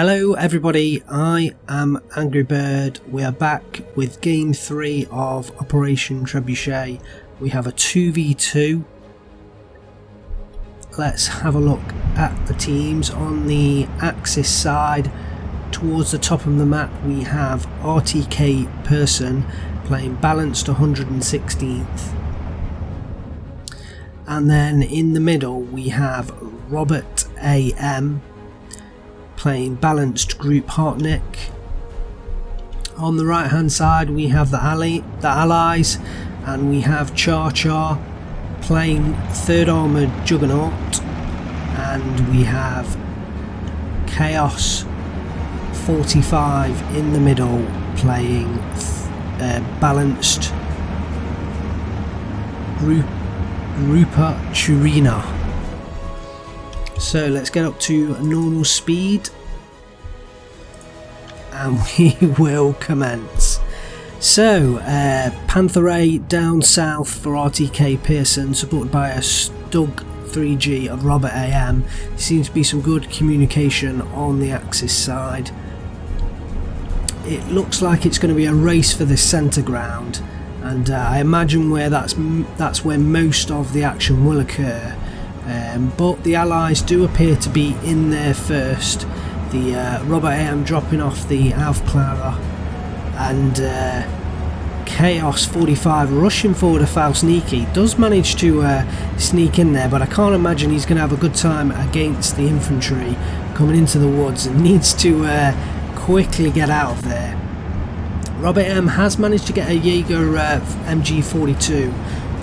Hello everybody, I am Angry Bird. We are back with game 3 of Operation Trebuchet. We have a 2v2. Let's have a look at the teams. On the Axis side, towards the top of the map, we have RTK Person playing balanced 116th. And then in the middle we have Robert AM playing balanced Group Hartnick. On the right hand side we have the Allies, and we have Char playing 3rd Armoured Juggernaut, and we have Chaos 45 in the middle playing balanced Rupa Churina. So let's get up to normal speed and we will commence. So Panther A down south for RTK Pearson, supported by a Stug 3G of Robert AM. There seems to be some good communication on the Axis side. It looks like it's going to be a race for the centre ground, and I imagine where that's where most of the action will occur. But the Allies do appear to be in there first. The Robert AM dropping off the Aufklärer, and Chaos 45 rushing forward a Faustniki. Does manage to sneak in there, but I can't imagine he's going to have a good time against the infantry coming into the woods, and needs to quickly get out of there. Robert M has managed to get a Jaeger MG42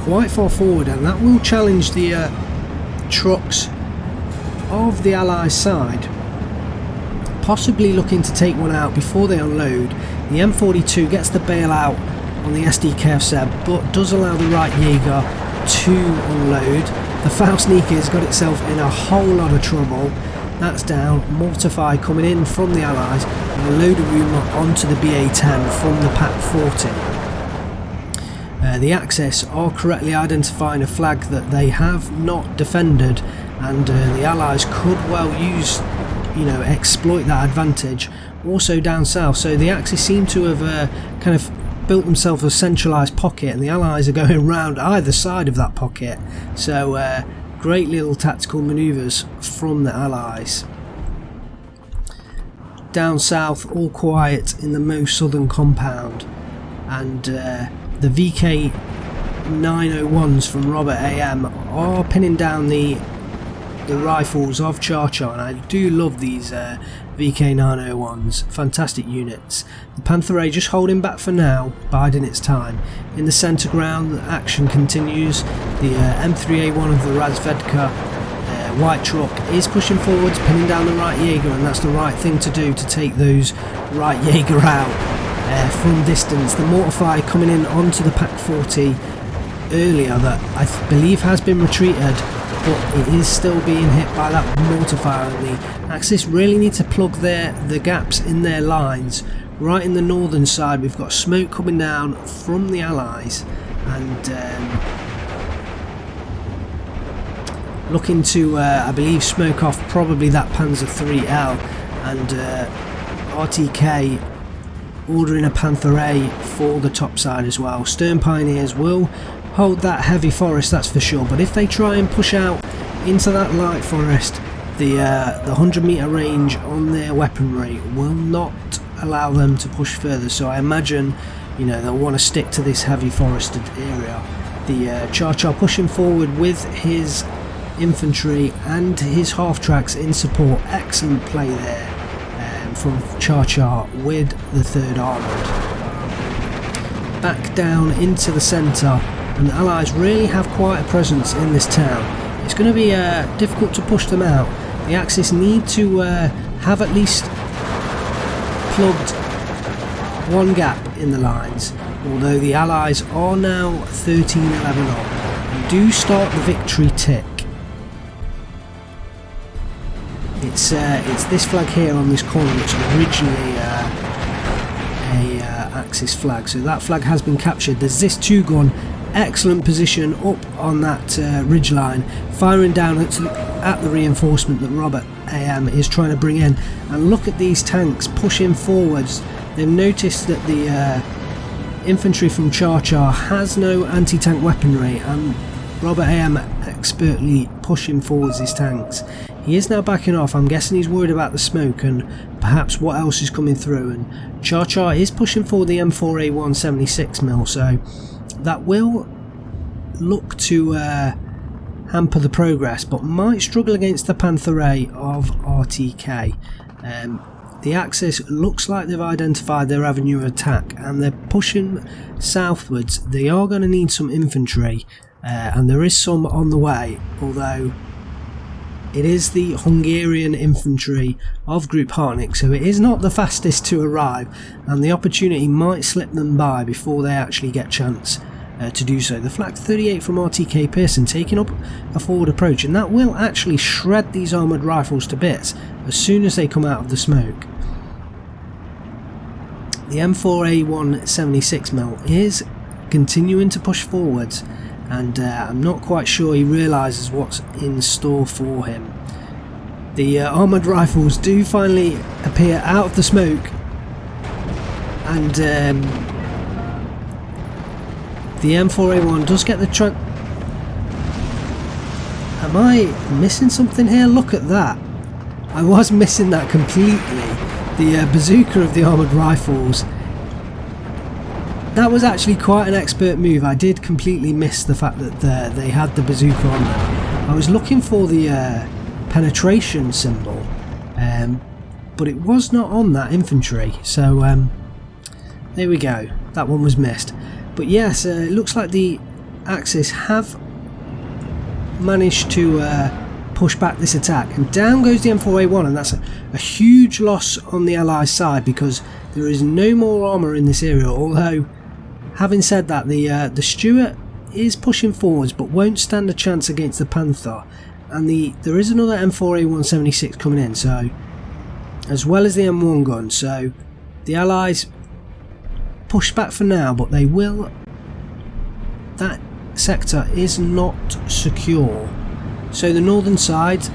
quite far forward, and that will challenge the trucks of the Allies side, possibly looking to take one out before they unload. The M42 gets the bailout on the SDKFZ, but does allow the right Jaeger to unload. The Faustniki has got itself in a whole lot of trouble. That's down. Mortify coming in from the Allies, and a load of rumour onto the BA-10 from the PaK 40. The Axis are correctly identifying a flag that they have not defended, and the Allies could well exploit that advantage. Also down south, so the Axis seem to have kind of built themselves a centralised pocket, and the Allies are going round either side of that pocket. So great little tactical manoeuvres from the Allies. Down south, all quiet in the most southern compound, and the VK 901s from Robert AM are pinning down the rifles of Char, and I do love these VK 901s, fantastic units. The Panther A just holding back for now, biding its time. In the centre ground, the action continues. The M3A1 of the Razvedka white truck is pushing forwards, pinning down the right Jaeger, and that's the right thing to do, to take those right Jaeger out from distance. The Mortify coming in onto the PaK 40 earlier, that I believe has been retreated, but it is still being hit by that Mortifier, and the Axis really need to plug the gaps in their lines. Right in the northern side we've got smoke coming down from the Allies, and looking to I believe smoke off probably that Panzer 3L, and RTK ordering a Panther A for the top side as well. Stern Pioneers will hold that heavy forest, that's for sure, but if they try and push out into that light forest, the 100 metre range on their weaponry will not allow them to push further. So I imagine they'll want to stick to this heavy forested area. The Char pushing forward with his infantry and his half tracks in support. Excellent play there from Char with the 3rd Armoured. Back down into the centre, and the Allies really have quite a presence in this town. It's going to be difficult to push them out. The Axis need to have at least plugged one gap in the lines, although the Allies are now 13-11 on and do start the victory tick. It's this flag here on this corner, which is originally a Axis flag, so that flag has been captured. There's this 2-gun, excellent position up on that ridge line, firing down at the reinforcement that Robert AM is trying to bring in. And look at these tanks pushing forwards. They've noticed that the infantry from Char has no anti-tank weaponry, and Robert AM expertly pushing forwards his tanks. He is now backing off. I'm guessing he's worried about the smoke and perhaps what else is coming through, and Char is pushing forward the M4A1 76mm, so that will look to hamper the progress, but might struggle against the Panther A of RTK. The Axis looks like they've identified their avenue of attack and they're pushing southwards. They are going to need some infantry, and there is some on the way, although it is the Hungarian infantry of Group Hartnick, so it is not the fastest to arrive, and the opportunity might slip them by before they actually get a chance to do so. The Flak 38 from RTK Pearson taking up a forward approach, and that will actually shred these armoured rifles to bits as soon as they come out of the smoke. The M4A1 76mm is continuing to push forwards, and I'm not quite sure he realises what's in store for him. The armoured rifles do finally appear out of the smoke, and the M4A1 does get the truck. Am I missing something here? Look at that. I was missing that completely. The bazooka of the armoured rifles. That was actually quite an expert move. I did completely miss the fact that they had the bazooka on them. I was looking for the penetration symbol, but it was not on that infantry. So there we go. That one was missed. But yes, it looks like the Axis have managed to push back this attack, and down goes the M4A1, and that's a huge loss on the Allies side because there is no more armour in this area. Although, having said that, the Stuart is pushing forwards but won't stand a chance against the Panther, and there is another M4A1 76 coming in, so as well as the M1 gun. So the Allies push back for now, but they will. That sector is not secure. So the northern side,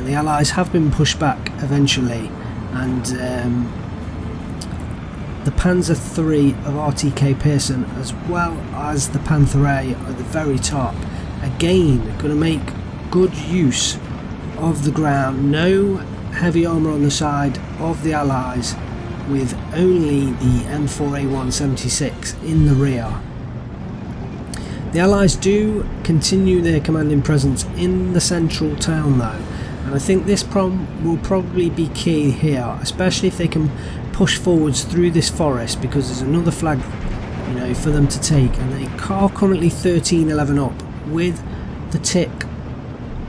the Allies have been pushed back eventually, and the Panzer III of RTK Pearson, as well as the Panther A at the very top, again going to make good use of the ground. No heavy armour on the side of the Allies, with only the M4A1 76 in the rear. The Allies do continue their commanding presence in the central town though, and I think this will probably be key here, especially if they can push forwards through this forest, because there's another flag, you know, for them to take, and they are currently 13-11 up with the tick,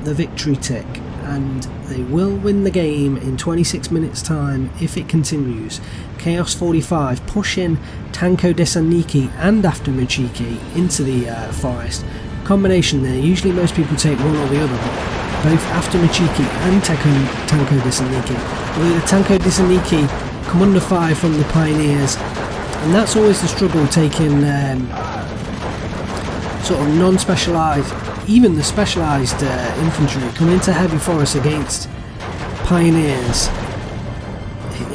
the victory tick, and they will win the game in 26 minutes time if it continues. Chaos 45 pushing Tanko Desaniki and After Machiki into the forest. Combination there, usually most people take one or the other, but both After Machiki and Tanko Desaniki. Although the Tanko Desaniki come under fire from the Pioneers, and that's always the struggle, taking sort of non-specialised, even the specialised infantry come into heavy forests against Pioneers.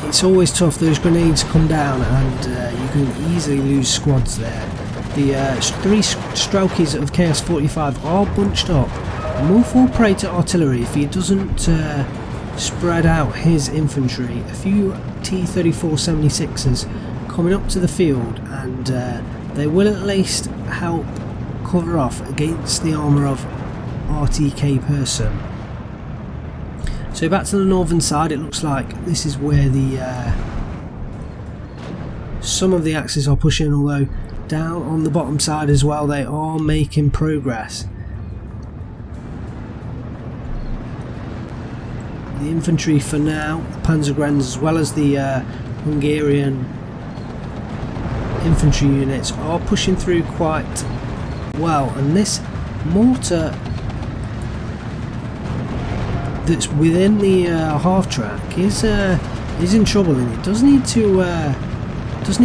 It's always tough. Those grenades come down, and you can easily lose squads there. The three Strelkies of Chaos 45 are bunched up and will fall prey to artillery if he doesn't spread out his infantry. A few T-34 76s coming up to the field, and they will at least help cover off against the armour of RTK Pearson. So back to the northern side, it looks like this is where the some of the Axis are pushing, although down on the bottom side as well they are making progress. The infantry for now, the Panzergrenz, as well as the Hungarian infantry units are pushing through quite well, and this mortar that's within the half track is in trouble, and it does need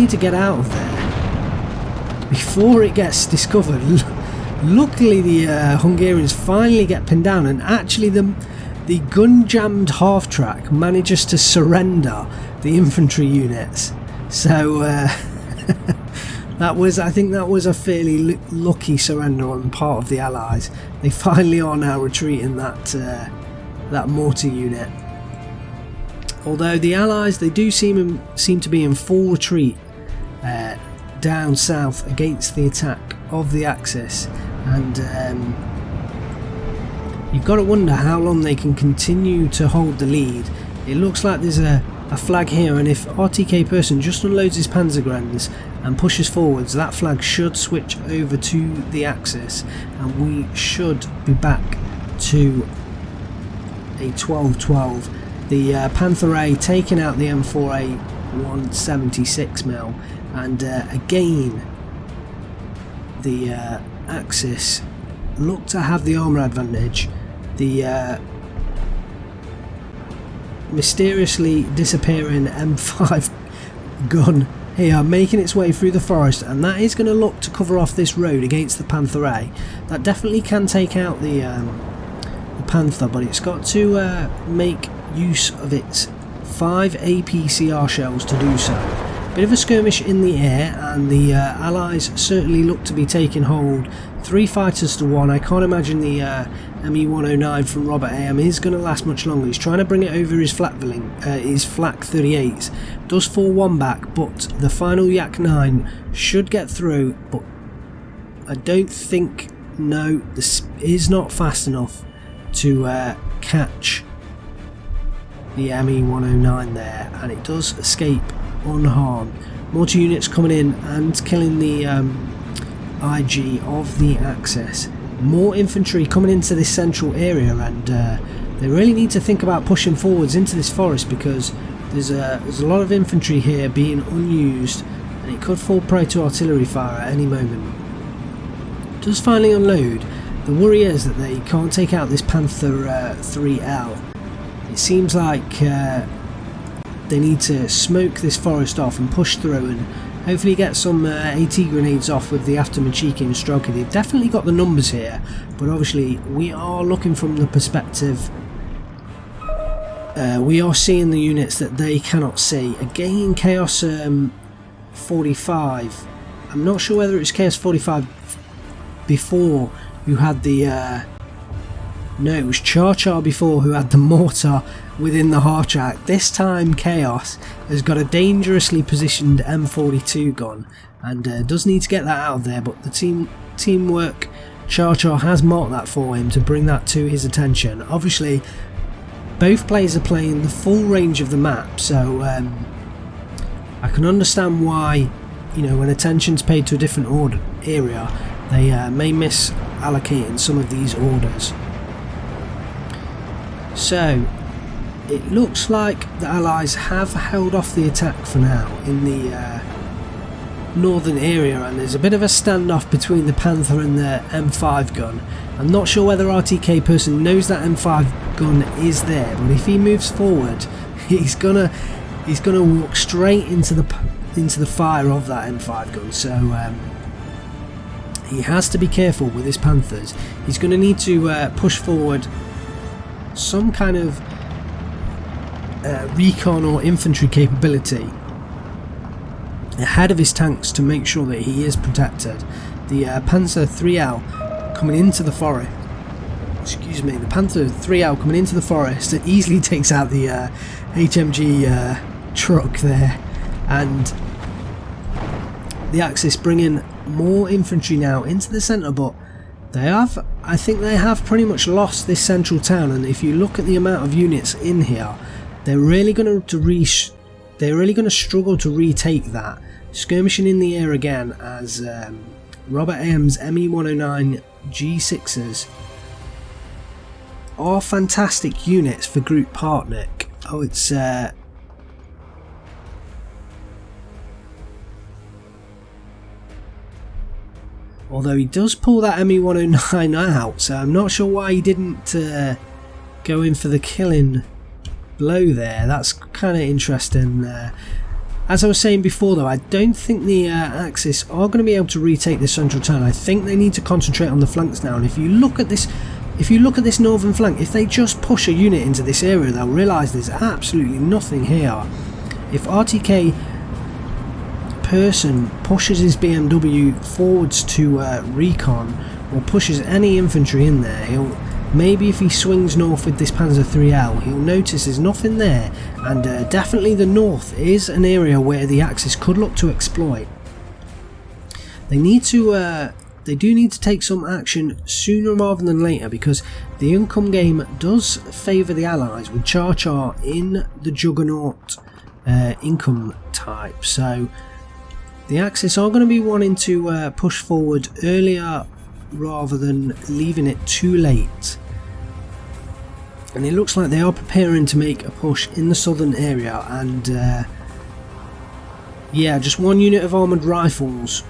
to get out of there before it gets discovered. Luckily the Hungarians finally get pinned down, and actually the gun-jammed half-track manages to surrender the infantry units. So I think that was a fairly lucky surrender on the part of the Allies. They finally are now retreating that mortar unit. Although the Allies, they do seem to be in full retreat down south against the attack of the Axis, and you've got to wonder how long they can continue to hold the lead. It looks like there's a flag here, and if RTK Person just unloads his Panzergrenadiers and pushes forwards, that flag should switch over to the Axis, and we should be back to a 12-12. The Panther A taking out the M4A 176mm, and again the Axis look to have the armour advantage. The mysteriously disappearing M5 gun here making its way through the forest, and that is going to look to cover off this road against the Panther A. That definitely can take out the Panther, but it's got to make use of its 5 APCR shells to do so. Bit of a skirmish in the air, and the Allies certainly look to be taking hold. 3 fighters to 1. I can't imagine the ME-109 from Robert AM is going to last much longer. He's trying to bring it over his flak 38s. Does fall one back, but the final Yak 9 should get through, but I don't think, no, this is not fast enough to catch the ME-109 there, and it does escape unharmed. Mortar units coming in and killing the IG of the Axis. More infantry coming into this central area, and they really need to think about pushing forwards into this forest, because there's a lot of infantry here being unused, and it could fall prey to artillery fire at any moment. Does finally unload. The worry is that they can't take out this Panther 3L. It seems like they need to smoke this forest off and push through, and hopefully get some AT grenades off with the Aftermachikin and Stroker. They've definitely got the numbers here, but obviously we are looking from the perspective, we are seeing the units that they cannot see. Again, Chaos 45. I'm not sure whether it's Chaos 45 before who had the no, it was Char before who had the mortar within the half track. This time Chaos has got a dangerously positioned M42 gun, and does need to get that out of there, but the teamwork, Char has marked that for him to bring that to his attention. Obviously both players are playing the full range of the map, so I can understand why, you know, when attention's paid to a different area, they may miss allocating some of these orders. So it looks like the Allies have held off the attack for now in the northern area, and there's a bit of a standoff between the Panther and the M5 gun. I'm not sure whether RTK Person knows that M5 gun is there, but if he moves forward, he's gonna walk straight into the fire of that M5 gun. So he has to be careful with his Panthers. He's going to need to push forward some kind of recon or infantry capability ahead of his tanks to make sure that he is protected. The Panzer 3L coming into the forest, the Panther 3L coming into the forest, it easily takes out the HMG truck there, and the Axis bringing more infantry now into the centre, but I think they have pretty much lost this central town, and if you look at the amount of units in here, they're really going to struggle to retake that. Skirmishing in the air again as Robert AM's ME-109 G6s are fantastic units for Group Partnik. Oh, it's although he does pull that ME-109 out, so I'm not sure why he didn't go in for the killing blow there. That's kind of interesting. As I was saying before though, I don't think the Axis are going to be able to retake this central town. I think they need to concentrate on the flanks now, and if you look at this northern flank, if they just push a unit into this area, they'll realise there's absolutely nothing here. If RTK person pushes his BMW forwards to recon, or pushes any infantry in there, maybe if he swings north with this Panzer 3L, he'll notice there's nothing there, and definitely the north is an area where the Axis could look to exploit. They do need to take some action sooner rather than later, because the income game does favour the Allies with Char in the Juggernaut income type, so the Axis are going to be wanting to push forward earlier rather than leaving it too late. And it looks like they are preparing to make a push in the southern area, and yeah, just one unit of armoured rifles.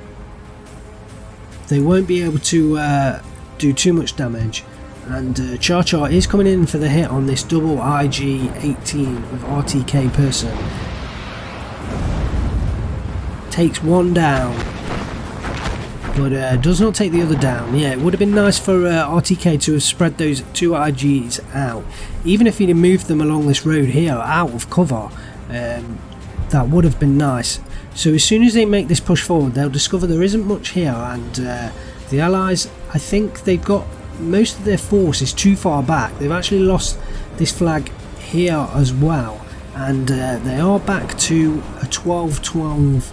They won't be able to do too much damage, and Char is coming in for the hit on this double IG-18 of RTK person. Takes one down, but does not take the other down. Yeah, it would have been nice for RTK to have spread those two IGs out. Even if he'd have moved them along this road here out of cover, that would have been nice. So as soon as they make this push forward, they'll discover there isn't much here, and the Allies, I think they've got most of their force is too far back. They've actually lost this flag here as well, and they are back to a 12-12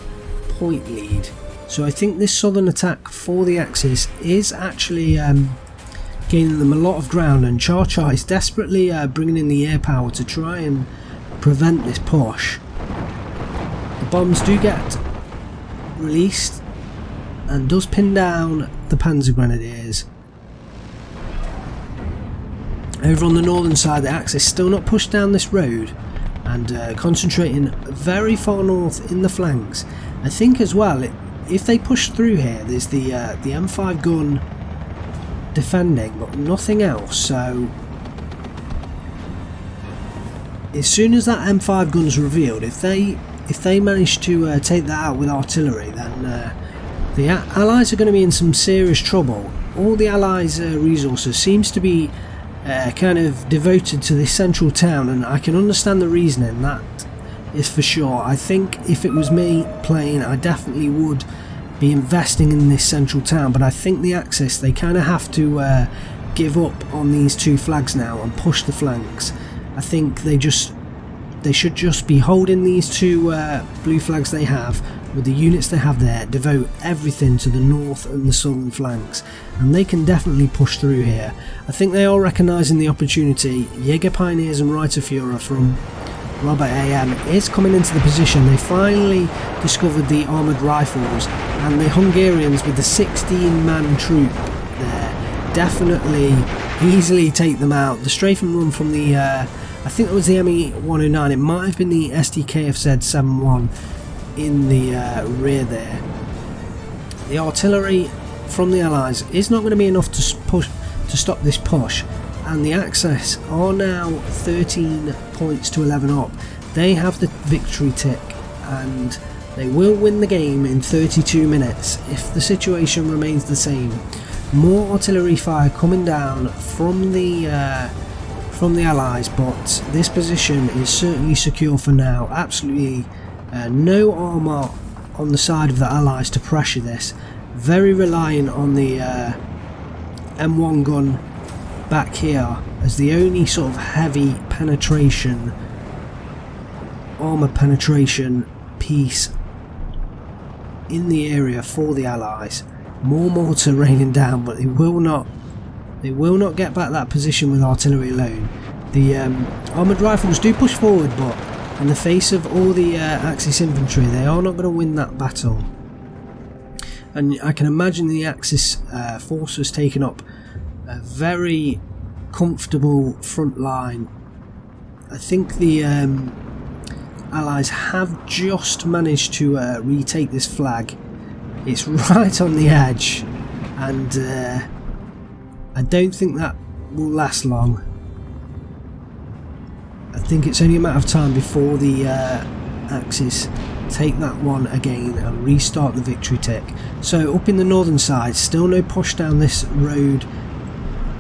point lead. So I think this southern attack for the Axis is actually gaining them a lot of ground, and Char is desperately bringing in the air power to try and prevent this push. The bombs do get released and does pin down the Panzer Grenadiers. Over on the northern side, the Axis still not pushed down this road, and concentrating very far north in the flanks. I think as well, if they push through here, there's the M5 gun defending, but nothing else. So as soon as that M5 gun's revealed, if they manage to take that out with artillery, then the Allies are going to be in some serious trouble. All the Allies' resources seems to be kind of devoted to this central town, and I can understand the reasoning, that is for sure. I think if it was me playing, I definitely would be investing in this central town, but I think the Axis, they kind of have to give up on these two flags now and push the flanks. I think they should just be holding these two blue flags they have with the units they have there, devote everything to the north and the southern flanks, and they can definitely push through here. I think they are recognising the opportunity. Jaeger Pioneers and Reiterführer from Robert AM is coming into the position. They finally discovered the armoured rifles, and the Hungarians with the 16-man troop there definitely easily take them out. The strafing run from the I think it was the ME-109, it might have been the SDKFZ-71 in the rear there. The artillery from the Allies is not going to be enough to stop this push, and the Axis are now 13 points to 11 up. They have the victory tick, and they will win the game in 32 minutes if the situation remains the same. More artillery fire coming down from the Allies, but this position is certainly secure for now. Absolutely no armour on the side of the Allies to pressure this. Very reliant on the M1 gun back here as the only sort of heavy penetration, armour penetration piece in the area for the Allies. More mortar raining down, but they will not get back that position with artillery alone. The armoured rifles do push forward, but in the face of all the Axis infantry, they are not going to win that battle. And I can imagine the Axis force has taken up a very comfortable front line. I think the Allies have just managed to retake this flag. It's right on the edge, and I don't think that will last long. I think it's only a matter of time before the Axis take that one again and restart the victory tick. So up in the northern side, still no push down this road,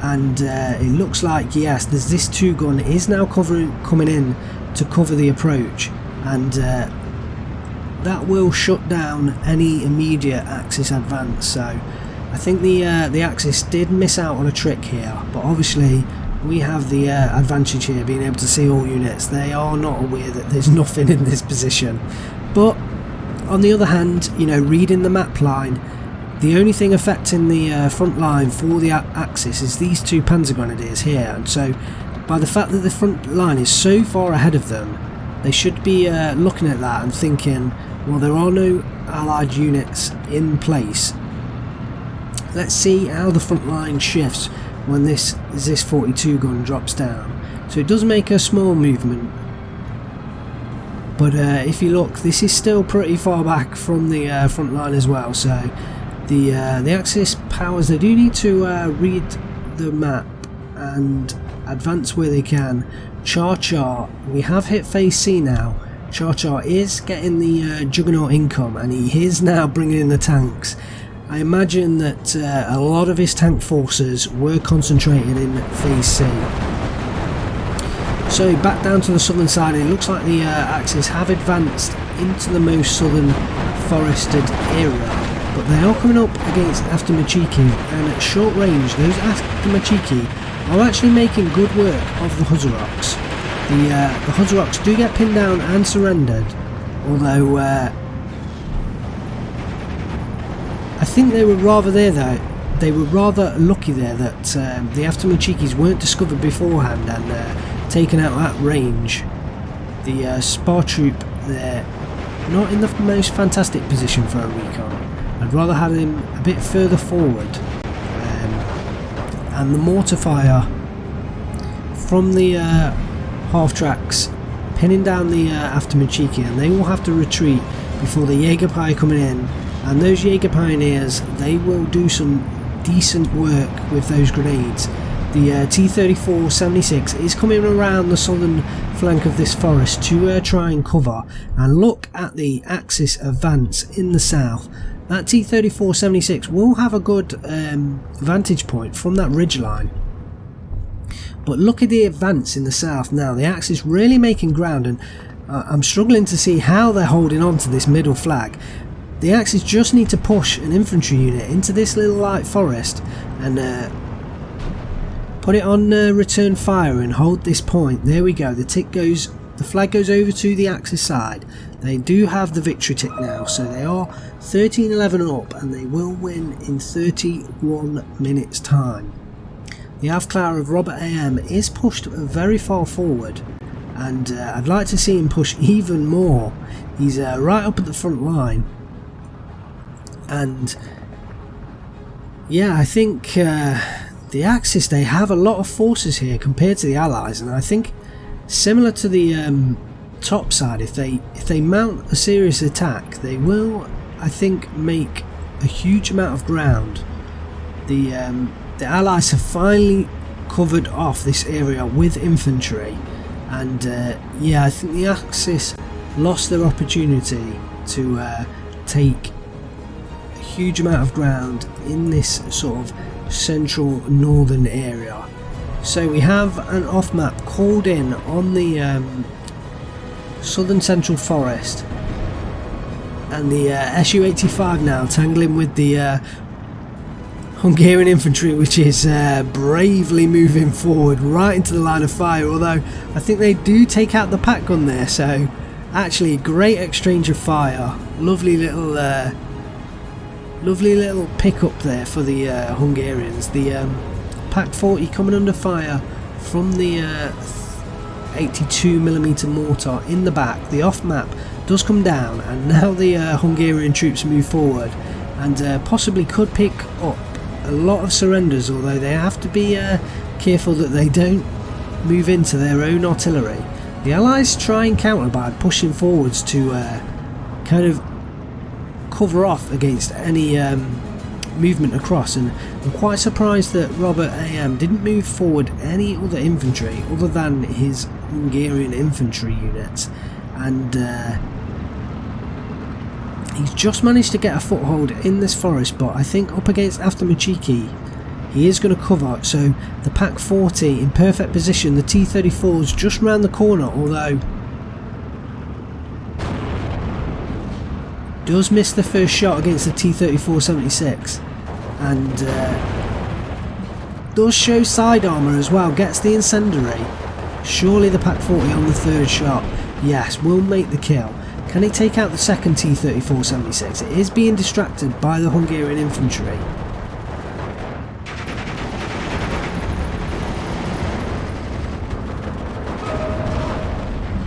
and it looks like, yes, there's this 2-gun is now coming in to cover the approach, and that will shut down any immediate Axis advance. So I think the Axis did miss out on a trick here, but obviously we have the advantage here, being able to see all units. They are not aware that there's nothing in this position. But on the other hand, you know, reading the map line, the only thing affecting the front line for the Axis is these 2 Panzer Grenadiers here, and so by the fact that the front line is so far ahead of them, they should be looking at that and thinking, well, there are no allied units in place. Let's see how the front line shifts when this 42 gun drops down. So it does make a small movement, but if you look, this is still pretty far back from the front line as well. So the Axis powers, they do need to read the map and advance where they can. Char, we have hit phase C now. Char is getting the Juggernaut income, and he is now bringing in the tanks. I imagine that a lot of his tank forces were concentrated in phase C. So back down to the southern side, it looks like the Axis have advanced into the most southern forested area, but they are coming up against Aftermachiki, and at short range those Aftermachiki are actually making good work of the Huzaroks. The Huzaroks do get pinned down and surrendered, although I think they were rather lucky there that the Aftermachikis weren't discovered beforehand and taken out at range. The Spar troop there, not in the most fantastic position for a recon. I'd rather have him a bit further forward, and the mortar fire from the half tracks pinning down the Aftermachiki, and they will have to retreat before the Jägerpie coming in. And those Jaeger Pioneers, they will do some decent work with those grenades. The T-34-76 is coming around the southern flank of this forest to try and cover. And look at the Axis advance in the south. That T-34-76 will have a good vantage point from that ridgeline. But look at the advance in the south now. The Axis really making ground, and I'm struggling to see how they're holding on to this middle flag. The Axis just need to push an infantry unit into this little light forest and put it on return fire and hold this point. There we go. The flag goes over to the Axis side. They do have the victory tick now, so they are 13-11 up, and they will win in 31 minutes time. The Avklar of Robert AM is pushed very far forward, and I'd like to see him push even more. He's right up at the front line. And yeah, I think the Axis, they have a lot of forces here compared to the Allies, and I think similar to the top side, if they mount a serious attack, they will, I think, make a huge amount of ground. The Allies have finally covered off this area with infantry, and yeah, I think the Axis lost their opportunity to take huge amount of ground in this sort of central northern area. So we have an off map called in on the southern central forest, and the Su-85 now tangling with the Hungarian infantry, which is bravely moving forward right into the line of fire, although I think they do take out the pack gun there. So actually great exchange of fire, lovely little pickup there for the Hungarians. The Pak 40 coming under fire from the 82mm mortar in the back. The off map does come down, and now the Hungarian troops move forward and possibly could pick up a lot of surrenders, although they have to be careful that they don't move into their own artillery. The Allies try and counter by pushing forwards to kind of cover off against any movement across, and I'm quite surprised that Robert AM didn't move forward any other infantry other than his Hungarian infantry units. And He's just managed to get a foothold in this forest, but I think up against Aftermachiki, he is going to cover. So the Pak 40 in perfect position. The T-34 is just round the corner, although does miss the first shot against the T-34-76, and does show side armour as well. Gets the incendiary. Surely the Pak 40 on the third shot. Yes, will make the kill. Can he take out the second T-34-76? It is being distracted by the Hungarian infantry.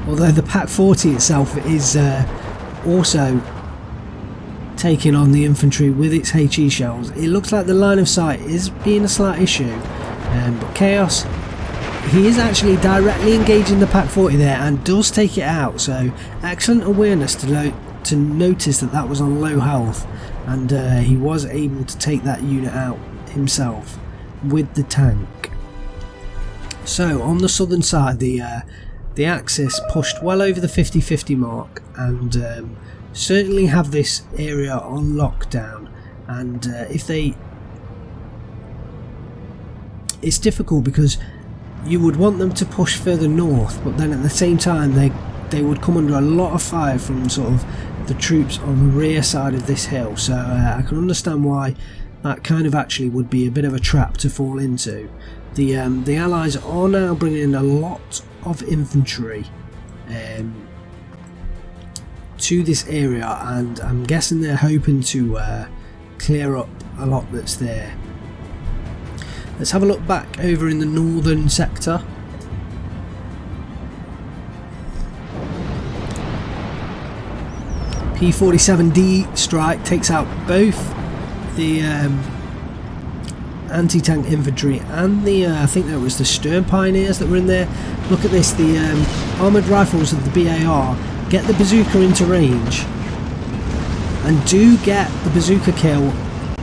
Although the Pak 40 itself is also taking on the infantry with its HE shells. It looks like the line of sight is being a slight issue, but Chaos, he is actually directly engaging the Pak 40 there and does take it out. So excellent awareness to notice that that was on low health, and he was able to take that unit out himself with the tank. So on the southern side, the Axis pushed well over the 50-50 mark, and certainly have this area on lockdown. And it's difficult because you would want them to push further north, but then at the same time they would come under a lot of fire from sort of the troops on the rear side of this hill. So I can understand why that kind of actually would be a bit of a trap to fall into. The Allies are now bringing in a lot of infantry to this area, and I'm guessing they're hoping to clear up a lot that's there. Let's have a look back over in the northern sector. P-47D strike takes out both the anti-tank infantry and the I think that was the Stern Pioneers that were in there. Look at this, the armoured rifles of the BAR get the bazooka into range and do get the bazooka kill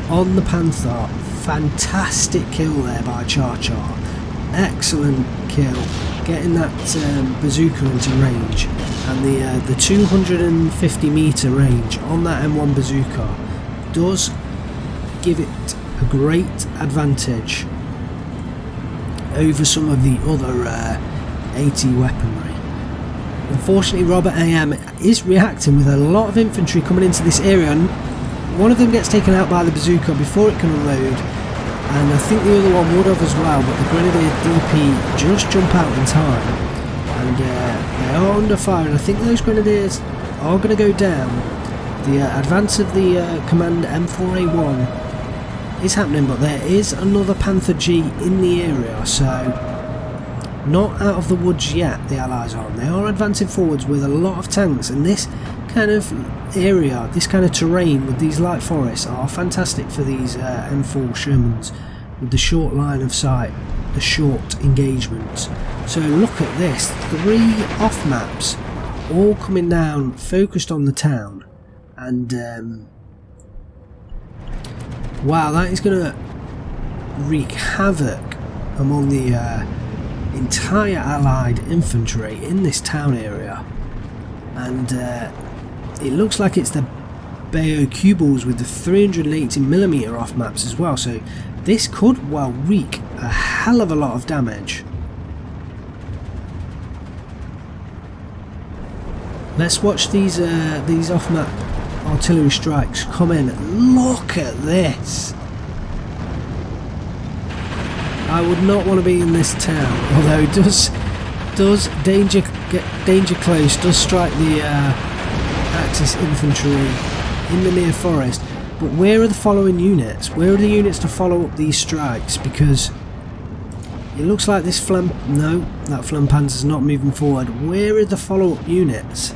on the Panther. Fantastic kill there by Char Char. Excellent kill, getting that bazooka into range, and the 250 metre range on that M1 bazooka does give it a great advantage over some of the other AT weaponry. Unfortunately, Robert AM is reacting with a lot of infantry coming into this area, and one of them gets taken out by the bazooka before it can unload, and I think the other one would have as well, but the Grenadier DP just jump out in time, and they are under fire, and I think those Grenadiers are going to go down. The advance of the Command M4A1 is happening, but there is another Panther G in the area, so not out of the woods yet. The Allies are. They are advancing forwards with a lot of tanks, and this kind of area, this kind of terrain with these light forests are fantastic for these M4 Shermans with the short line of sight, the short engagements. So look at this, 3 off maps all coming down focused on the town, and wow, that is going to wreak havoc among the entire Allied infantry in this town area. And it looks like it's the Bayo Cubals with the 380mm off maps as well, so this could well wreak a hell of a lot of damage. Let's watch these off map artillery strikes come in. Look at this. I would not want to be in this town, although it does danger close, does strike the Axis infantry in the near forest. But where are the following units? Where are the units to follow up these strikes? Because it looks like this no, that Flampanzer's not moving forward. Where are the follow-up units?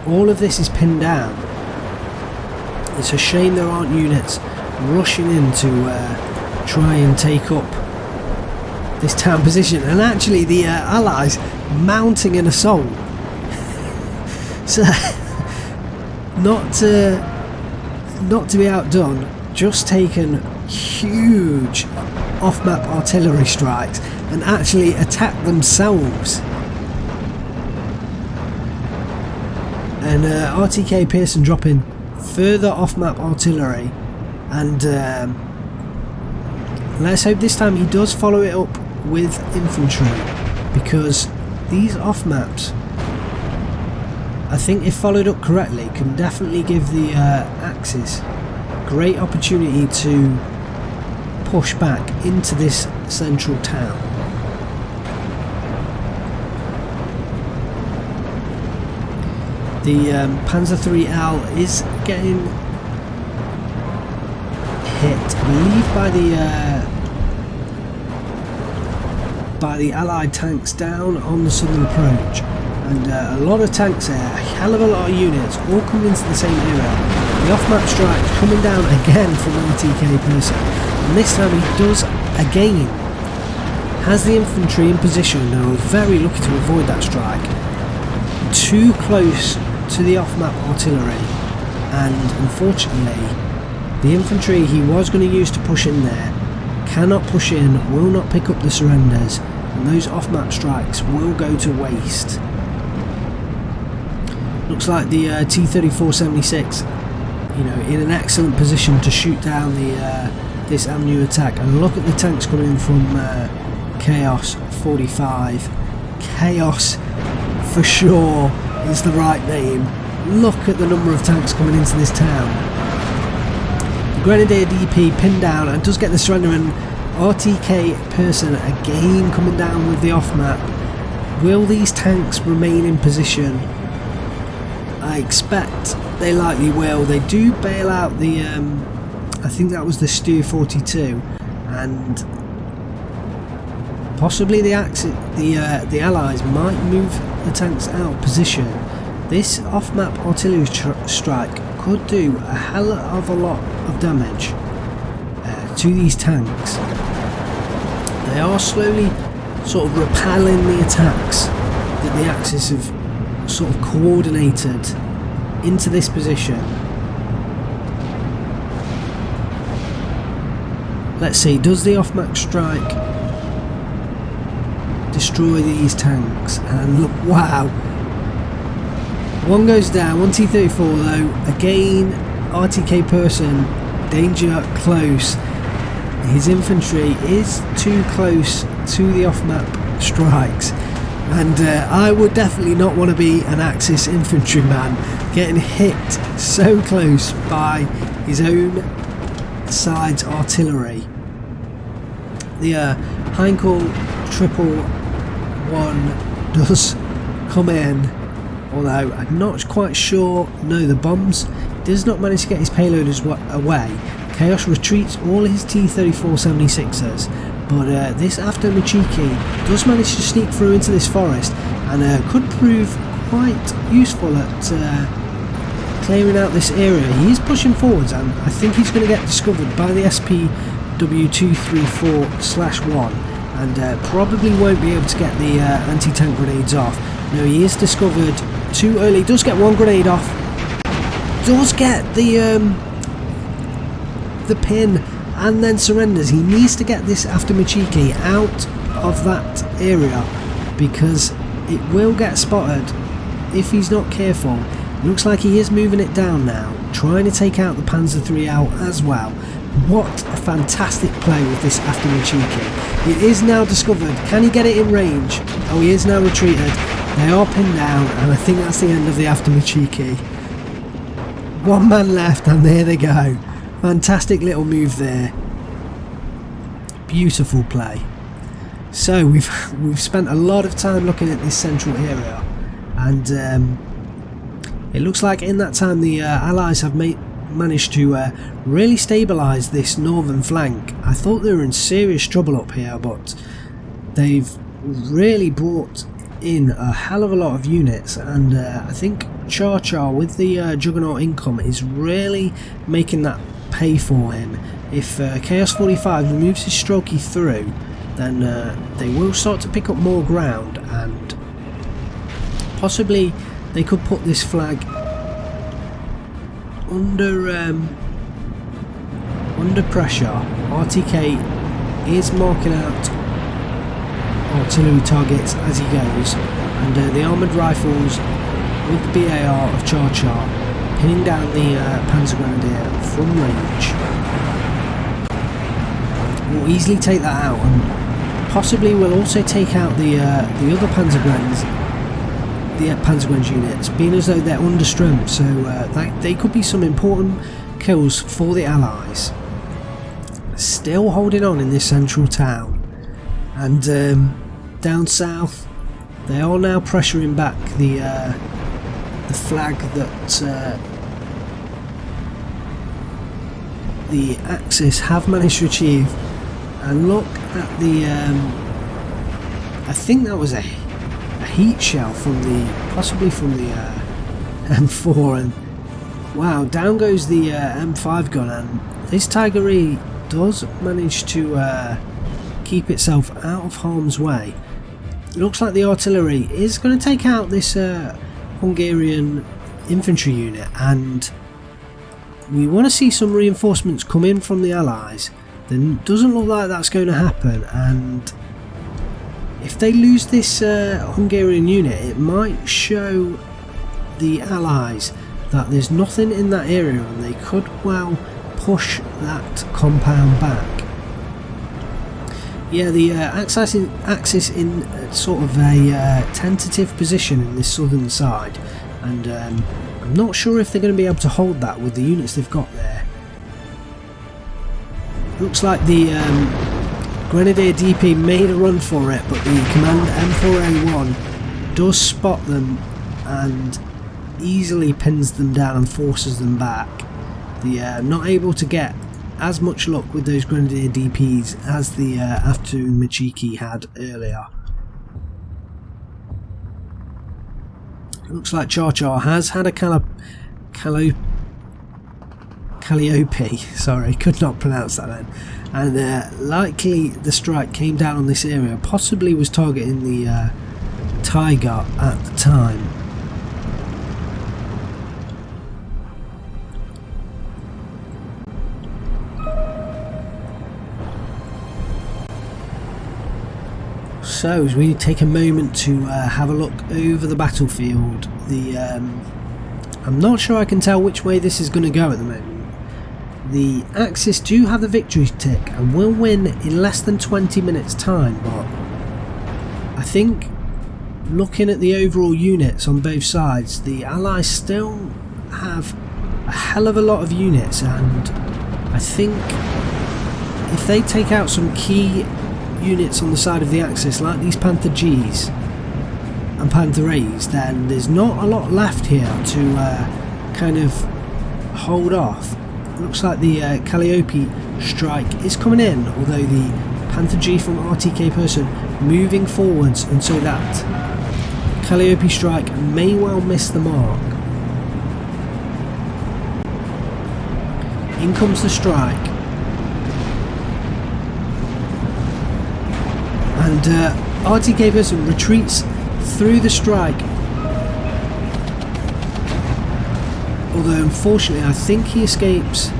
All of this is pinned down. It's a shame there aren't units rushing in to try and take up this town position, and actually the Allies mounting an assault. So not to be outdone, just taken huge off-map artillery strikes and actually attacked themselves. And RTK Pearson dropping further off-map artillery, and let's hope this time he does follow it up with infantry, because these off-maps, I think if followed up correctly, can definitely give the Axis great opportunity to push back into this central town. The Panzer IIIL is getting hit, I believe, by the Allied tanks down on the southern approach, and a lot of tanks there, a hell of a lot of units, all coming into the same area. The off-map strike coming down again from RTK Person, and this time he does again. Has the infantry in position. They were very lucky to avoid that strike. Too close to the off-map artillery, and unfortunately the infantry he was going to use to push in there cannot push in, will not pick up the surrenders, and those off-map strikes will go to waste. Looks like the T-34-76, you know, in an excellent position to shoot down the this Amnu attack. And look at the tanks coming in from Chaos 45. Chaos for sure is the right name. Look at the number of tanks coming into this town. The Grenadier DP pinned down and does get the surrender, and RTK Person again coming down with the off-map. Will these tanks remain in position? I expect they likely will. They do bail out the I think that was the Stu 42, and possibly the Allies might move the tanks out of position. This off-map artillery strike could do a hell of a lot of damage to these tanks. They are slowly sort of repelling the attacks that the Axis have sort of coordinated into this position. Let's see, does the off-map strike destroy these tanks? And look, wow, one goes down, one T-34 though. Again, RTK Person, danger close. His infantry is too close to the off-map strikes, and I would definitely not want to be an Axis infantryman getting hit so close by his own side's artillery. The Heinkel 111 does come in, although I'm not quite sure. No, the bombs does not manage to get his payload away. Chaos retreats all his T-34-76ers, but this after Machiki does manage to sneak through into this forest, and could prove quite useful at clearing out this area. He is pushing forwards, and I think he's going to get discovered by the SPW-234/1, and probably won't be able to get the anti-tank grenades off. No, he is discovered too early. Does get one grenade off. Does get the pin, and then surrenders. He needs to get this after Machiki out of that area, because it will get spotted if he's not careful. Looks like he is moving it down now, trying to take out the Panzer IIIL as well. What a fantastic play with this after Machiki. It is now discovered. Can he get it in range? Oh, he is now retreated. They are pinned down, and I think that's the end of the after Machiki. One man left, and there they go. Fantastic little move there. Beautiful play. So we've spent a lot of time looking at this central area, and it looks like in that time the Allies have managed to really stabilise this northern flank. I thought they were in serious trouble up here, but they've really brought in a hell of a lot of units, and I think Char with the Juggernaut income is really making that pay for him. If Chaos 45 removes his strokey through, then they will start to pick up more ground, and possibly they could put this flag under pressure. RTK is marking out artillery targets as he goes, and the armoured rifles with the BAR of Char pinning down the Panzer Grenadier from range. We'll easily take that out, and possibly we'll also take out the other Panzer Gren's units, being as though they're under strength, so they could be some important kills for the Allies. Still holding on in this central town, and down south they are now pressuring back the flag that the Axis have managed to achieve. And look at the I think that was a heat shell from possibly from the M4, and wow, down goes the M5 gun, and this Tiger E does manage to keep itself out of harm's way. It looks like the artillery is going to take out this Hungarian infantry unit, and we want to see some reinforcements come in from the Allies. Then doesn't look like that's going to happen, and if they lose this Hungarian unit, it might show the Allies that there's nothing in that area, and they could well push that compound back. Yeah, the Axis in sort of a tentative position in this southern side, and I'm not sure if they're going to be able to hold that with the units they've got there. Looks like the Grenadier DP made a run for it, but the Command M4A1 does spot them and easily pins them down and forces them back. Not able to get as much luck with those Grenadier DPs as the Aftu Machiki had earlier. Looks like Char has had a Calliope, sorry, could not pronounce that then, and likely the strike came down on this area, possibly was targeting the Tiger at the time. So as we take a moment to have a look over the battlefield, I'm not sure I can tell which way this is going to go at the moment. The Axis do have the victory tick and will win in less than 20 minutes time, but I think looking at the overall units on both sides, the Allies still have a hell of a lot of units, and I think if they take out some key units on the side of the Axis like these Panther Gs and Panther As, then there's not a lot left here to kind of hold off. Looks like the Calliope strike is coming in, although the Panther G from RTK Person moving forwards, and so that Calliope strike may well miss the mark. In comes the strike, and RTK Person retreats through the strike, although unfortunately I think he escapes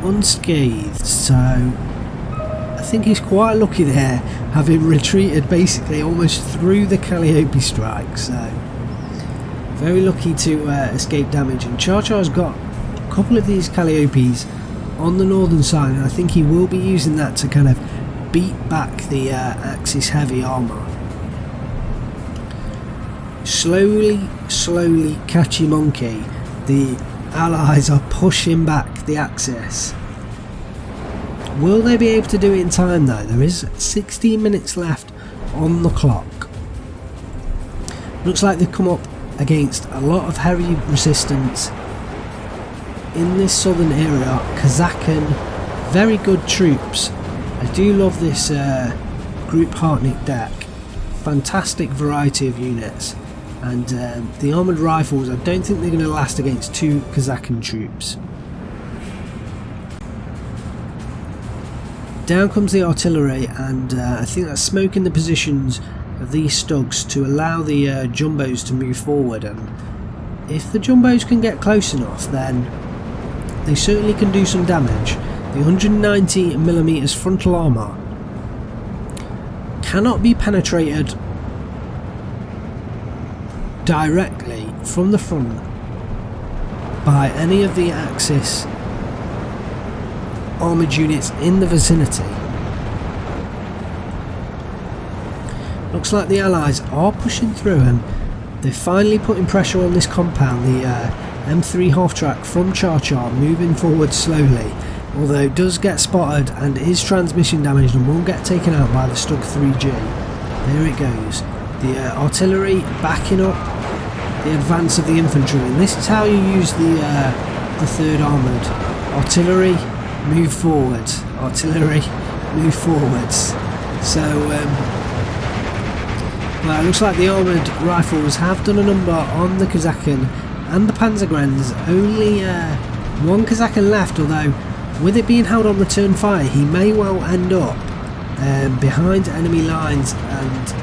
unscathed, so I think he's quite lucky there, having retreated basically almost through the Calliope strike, so very lucky to escape damage. And Char's got a couple of these Calliopes on the northern side, and I think he will be using that to kind of beat back the Axis heavy armour. Slowly, catchy monkey, the Allies are pushing back the Axis. Will they be able to do it in time though? There is 16 minutes left on the clock. Looks like they've come up against a lot of heavy resistance in this southern area. Kazakhstan, very good troops. I do love this Group Hartnick deck. Fantastic variety of units. And the armoured rifles, I don't think they're going to last against two Kazakhstan troops. Down comes the artillery, and I think that's smoking the positions of these Stugs to allow the Jumbos to move forward. And if the Jumbos can get close enough, then they certainly can do some damage. The 190mm frontal armour cannot be penetrated directly from the front by any of the Axis armoured units in the vicinity. Looks like the Allies are pushing through, and they're finally putting pressure on this compound. The M3 half-track from Char moving forward slowly, although it does get spotted and is transmission damaged and will get taken out by the Stug 3G. There it goes. The artillery backing up the advance of the infantry, and this is how you use the 3rd Armoured. Artillery, move forward. Artillery, move forwards. So, well, it looks like the armoured rifles have done a number on the Kazakhstan and the Panzergrens. Only one Kazakhstan left, although with it being held on return fire, he may well end up behind enemy lines and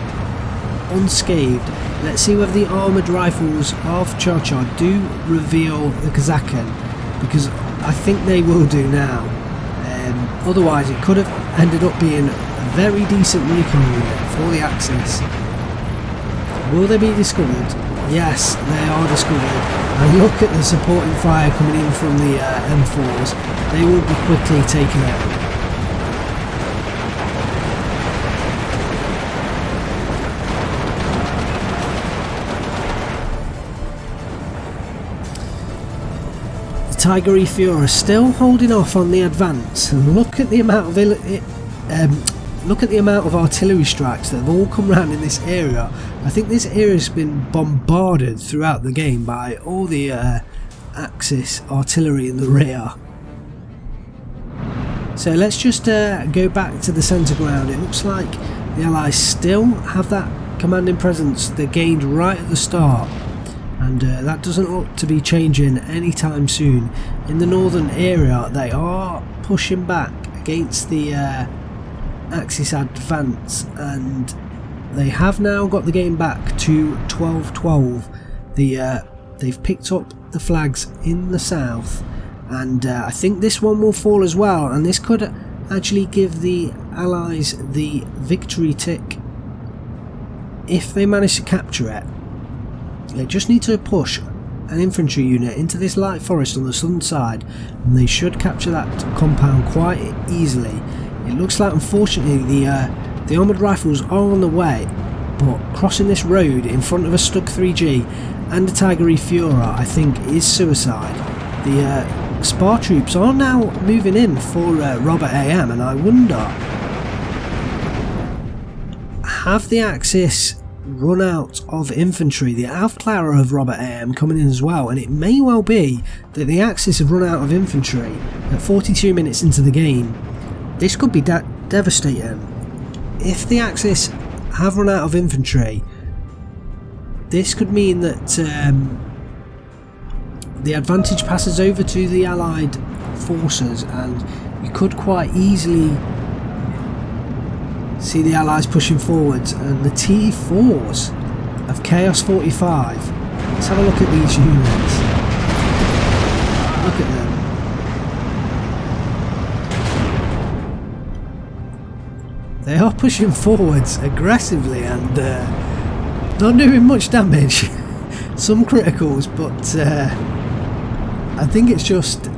unscathed. Let's see whether the armoured rifles of Char do reveal the Kazakhstan, because I think they will do now. Otherwise it could have ended up being a very decent recon unit for the Axis. Will they be discovered? Yes, they are discovered. And look at the supporting fire coming in from the M4s. They will be quickly taken out. The Tiger E-Fuhrer still holding off on the advance, and look at the amount of artillery strikes that have all come round in this area. I think this area has been bombarded throughout the game by all the Axis artillery in the rear. So let's just go back to the centre ground. It looks like the Allies still have that commanding presence they gained right at the start, and that doesn't look to be changing anytime soon. In the northern area they are pushing back against the Axis advance, and they have now got the game back to 12-12. They've picked up the flags in the south, and I think this one will fall as well, and this could actually give the Allies the victory tick if they manage to capture it. They just need to push an infantry unit into this light forest on the southern side, and they should capture that compound quite easily. It looks like, unfortunately, the armoured rifles are on the way, but crossing this road in front of a Stug 3G and a Tiger E-Fuhrer, I think, is suicide. The Spar troops are now moving in for Robert AM, and I wonder, have the Axis run out of infantry? The Aufklärer of Robert AM coming in as well, and it may well be that the Axis have run out of infantry at 42 minutes into the game. This could be devastating. If the Axis have run out of infantry, this could mean that the advantage passes over to the Allied forces, and you could quite easily see the Allies pushing forwards. And the T4s of Chaos 45, let's have a look at these units. Look at them. They are pushing forwards aggressively and not doing much damage. Some criticals, but I think it's just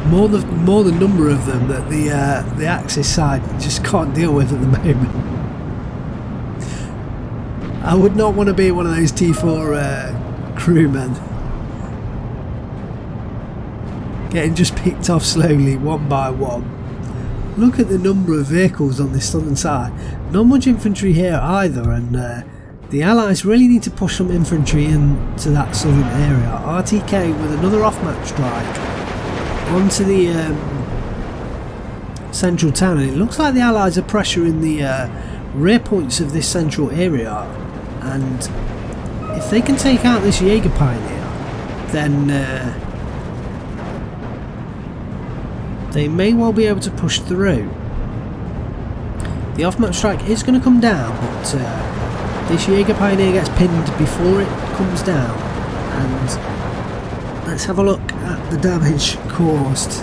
more the number of them that the Axis side just can't deal with at the moment. I would not want to be one of those T4 crewmen, getting just picked off slowly one by one. Look at the number of vehicles on this southern side. Not much infantry here either, and the Allies really need to push some infantry into that southern area. RTK with another off-map strike onto the central town, and it looks like the Allies are pressuring the rear points of this central area, and if they can take out this Jaeger Pioneer, then they may well be able to push through. The off-map strike is going to come down, but this Jaeger Pioneer gets pinned before it comes down. And let's have a look at the damage caused.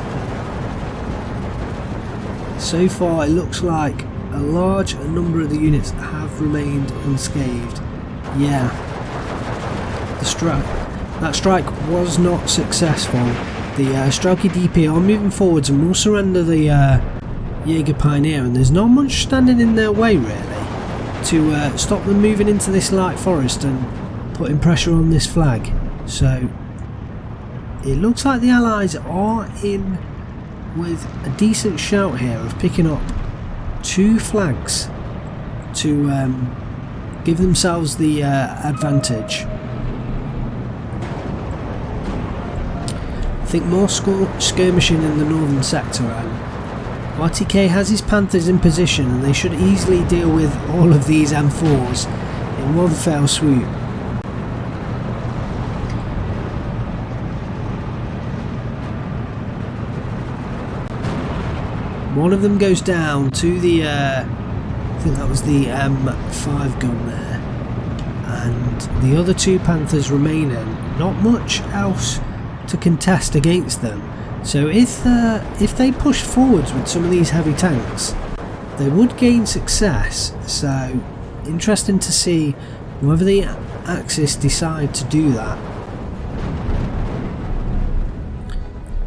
So far it looks like a large number of the units have remained unscathed. Yeah, that strike was not successful. The Strelky DP are moving forwards and will surrender the Jaeger Pioneer, and there's not much standing in their way really to stop them moving into this light forest and putting pressure on this flag. So it looks like the Allies are in with a decent shout here of picking up 2 flags to give themselves the advantage. I think more skirmishing in the northern sector, and RTK has his Panthers in position, and they should easily deal with all of these M4s in one fell swoop. One of them goes down to the, I think that was the M5 gun there, and the other 2 Panthers remaining. Not much else to contest against them. So if they push forwards with some of these heavy tanks, they would gain success. So interesting to see whether the Axis decide to do that.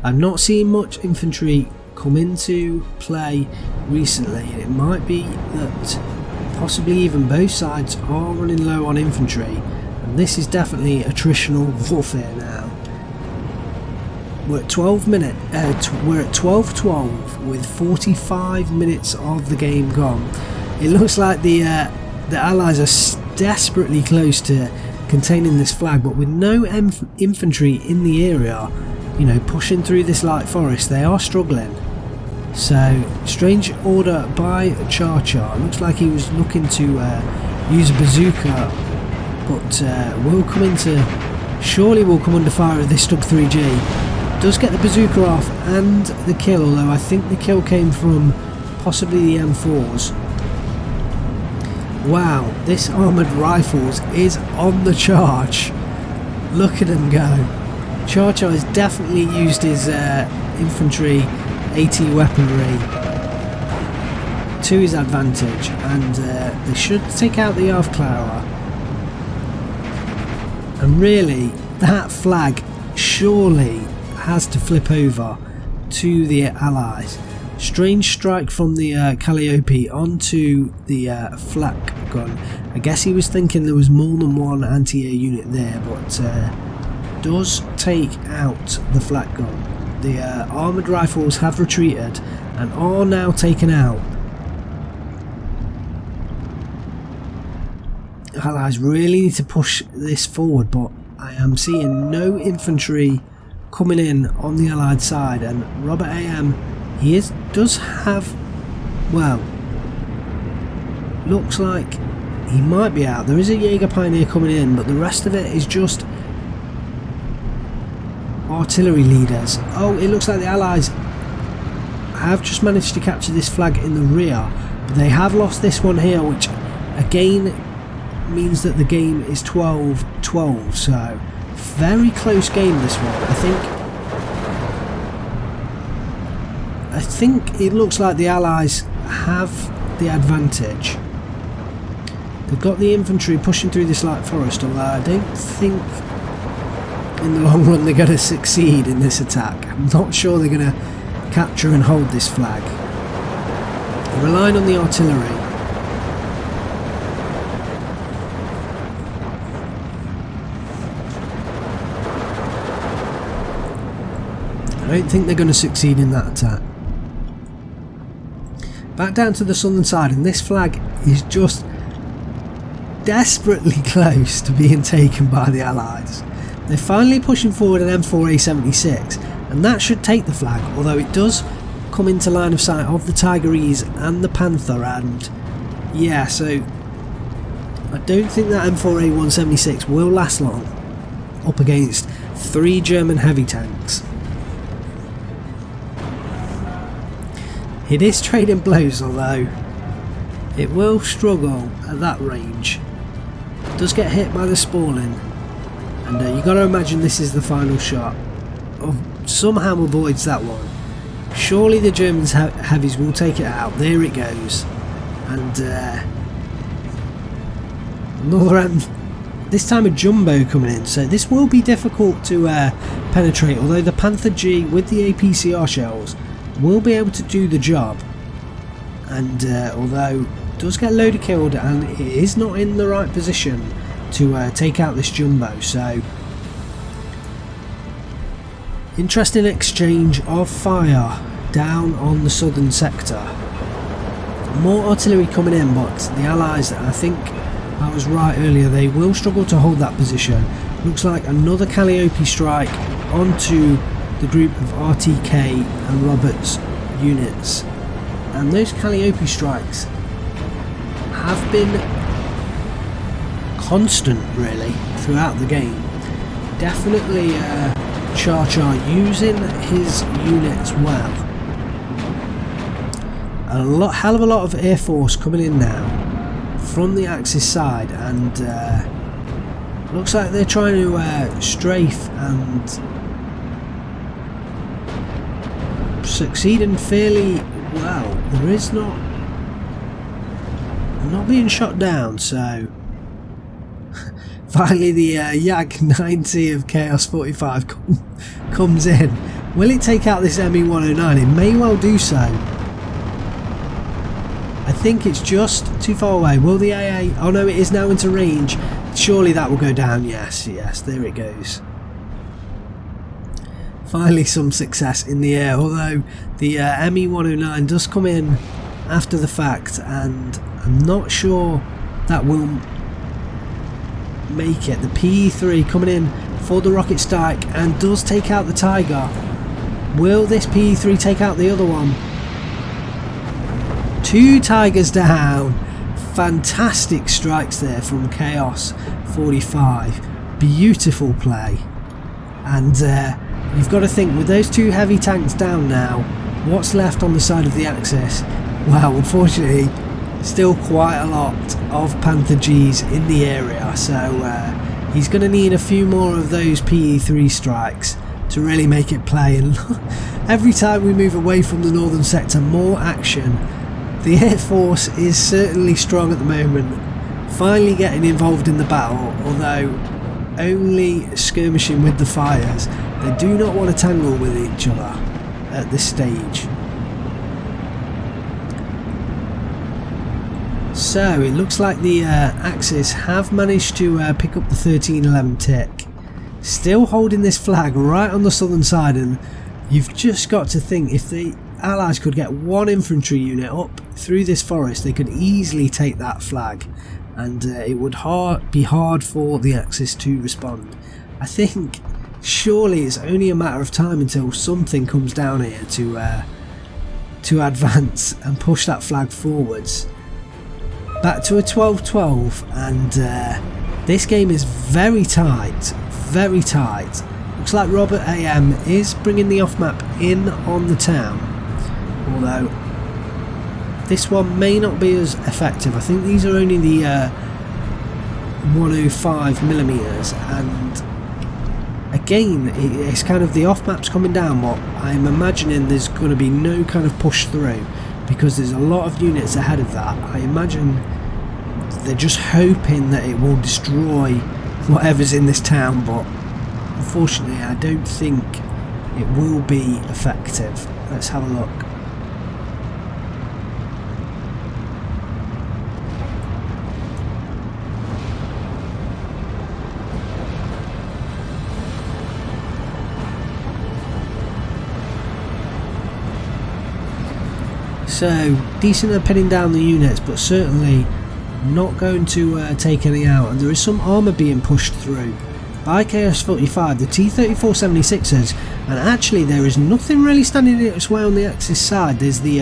I've not seen much infantry come into play recently. It might be that possibly even both sides are running low on infantry, and this is definitely attritional warfare now. We're at 12:12 with 45 minutes of the game gone. It looks like the Allies are desperately close to containing this flag, but with no infantry in the area, you know, pushing through this light forest, they are struggling. So, strange order by Char. Looks like he was looking to use a bazooka, but surely will come under fire of this Stug 3G. Does get the bazooka off and the kill, although I think the kill came from possibly the M4s. Wow, this armoured rifles is on the charge. Look at him go. Char has definitely used his infantry AT weaponry to his advantage, and they should take out the Aufklärer. And really, that flag surely has to flip over to the Allies. Strange strike from the Calliope onto the flak gun. I guess he was thinking there was more than one anti-air unit there, but does take out the flak gun. The armoured rifles have retreated and are now taken out. Allies really need to push this forward, but I am seeing no infantry coming in on the Allied side, and Robert AM, does have, well, looks like he might be out. There is a Jaeger Pioneer coming in, but the rest of it is just artillery leaders. Oh, it looks like the Allies have just managed to capture this flag in the rear, but they have lost this one here, which again means that the game is 12-12, so very close game this one. I think it looks like the Allies have the advantage. They've got the infantry pushing through this light forest, although I don't think in the long run they're going to succeed in this attack. I'm not sure they're going to capture and hold this flag. They're relying on the artillery. I don't think they're going to succeed in that attack. Back down to the southern side, and this flag is just desperately close to being taken by the Allies. They're finally pushing forward an M4A76, and that should take the flag, although it does come into line of sight of the Tigerese and the Panther, and yeah, so I don't think that M4A176 will last long up against 3 German heavy tanks. It is trading blows, although it will struggle at that range. It does get hit by the spalling, and you got to imagine this is the final shot. Oh, somehow avoids that one. Surely the Germans heavies will take it out. There it goes. and another this time a jumbo coming in, so this will be difficult to penetrate, although the Panther G with the APCR shells will be able to do the job. And although it does get loader killed and it is not in the right position to take out this jumbo, so interesting exchange of fire down on the southern sector. More artillery coming in, but the Allies, I think I was right earlier, they will struggle to hold that position. Looks like another Calliope strike onto the group of RTK and Roberts units, and those Calliope strikes have been constant really throughout the game. Definitely Char using his units well. Hell of a lot of air force coming in now from the Axis side, and looks like they're trying to strafe and succeeding fairly well. There is not being shot down, so finally the Yak 90 of Chaos 45 comes in. Will it take out this ME 109? It may well do so. I think it's just too far away. Will the AA... Oh no, it is now into range. Surely that will go down. Yes, there it goes. Finally some success in the air, although the ME 109 does come in after the fact, and I'm not sure that will make it. The PE3 coming in for the rocket strike and does take out the Tiger. Will this PE3 take out the other one? 2 Tigers down. Fantastic strikes there from Chaos 45. Beautiful play. And you've got to think, with those 2 heavy tanks down now, what's left on the side of the Axis? Well, unfortunately, still quite a lot of Panther Gs in the area, so he's going to need a few more of those PE3 strikes to really make it play. And every time we move away from the northern sector, more action. The Air Force is certainly strong at the moment, finally getting involved in the battle, although only skirmishing with the fires. They do not want to tangle with each other at this stage. So it looks like the Axis have managed to pick up the 1311 tick, still holding this flag right on the southern side, and you've just got to think, if the Allies could get 1 infantry unit up through this forest, they could easily take that flag, and it would be hard for the Axis to respond. I think surely it's only a matter of time until something comes down here to advance and push that flag forwards. Back to a 12-12, and this game is very tight, very tight. Looks like Robert AM is bringing the off-map in on the town, although this one may not be as effective. I think these are only the 105mm, and again it's kind of the off-maps coming down, but I'm imagining there's going to be no kind of push through, because there's a lot of units ahead of that. I imagine they're just hoping that it will destroy whatever's in this town, but unfortunately I don't think it will be effective. Let's have a look. So decent at pinning down the units, but certainly not going to take any out, and there is some armour being pushed through by Chaos 45, the T-3476ers, and actually there is nothing really standing in its way on the Axis side. There's the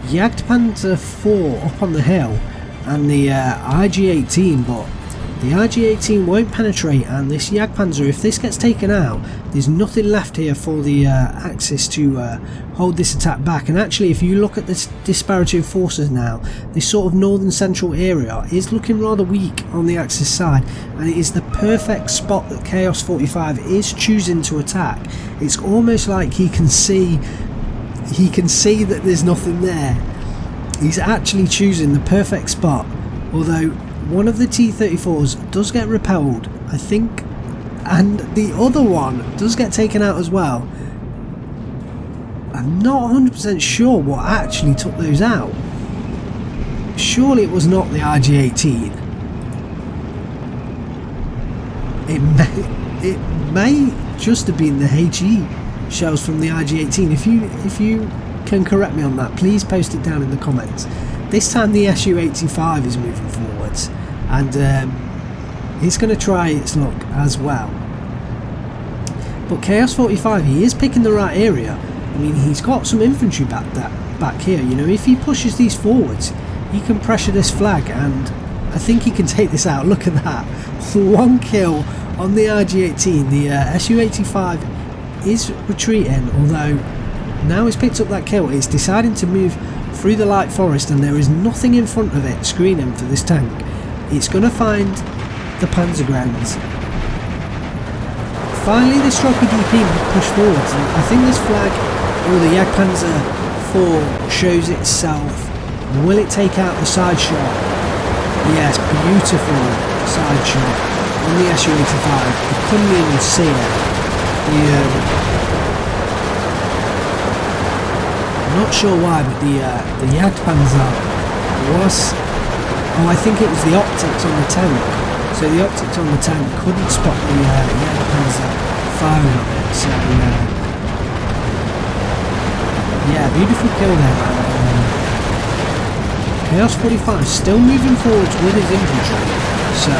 Jagdpanzer 4 up on the hill and the IG-18, but the IG-18 won't penetrate, and this Jagdpanzer, if this gets taken out, there's nothing left here for the Axis to hold this attack back. And actually, if you look at this disparity of forces now, this sort of northern central area is looking rather weak on the Axis side, and it is the perfect spot that Chaos 45 is choosing to attack. It's almost like he can see that there's nothing there. He's actually choosing the perfect spot, although one of the T-34s does get repelled, I think, and the other one does get taken out as well. I'm not 100% sure what actually took those out. Surely it was not the IG-18. It may just have been the HE shells from the IG-18. If you can correct me on that, please post it down in the comments. This time the Su-85 is moving forwards, and it's going to try its luck as well. But Chaos 45, he is picking the right area. I mean, he's got some infantry back here. You know, if he pushes these forwards, he can pressure this flag, and I think he can take this out. Look at that, 1 kill on the IG-18. The Su-85 is retreating, although now he's picked up that kill. It's deciding to move through the light forest, and there is nothing in front of it screening for this tank. It's going to find the Panzergrenz. Finally, the Stroker DP push forwards, and I think this flag, or the Jagdpanzer 4, shows itself. Will it take out the side shot? Yes, beautiful side shot on the Su-85. You couldn't even see it. I'm not sure why, but the Jagdpanzer was... Oh, I think it was the optics on the tank. So the optics on the tank couldn't spot the Jagdpanzer firing on it. So, yeah, beautiful kill there. Chaos 45 still moving forwards with his infantry. So,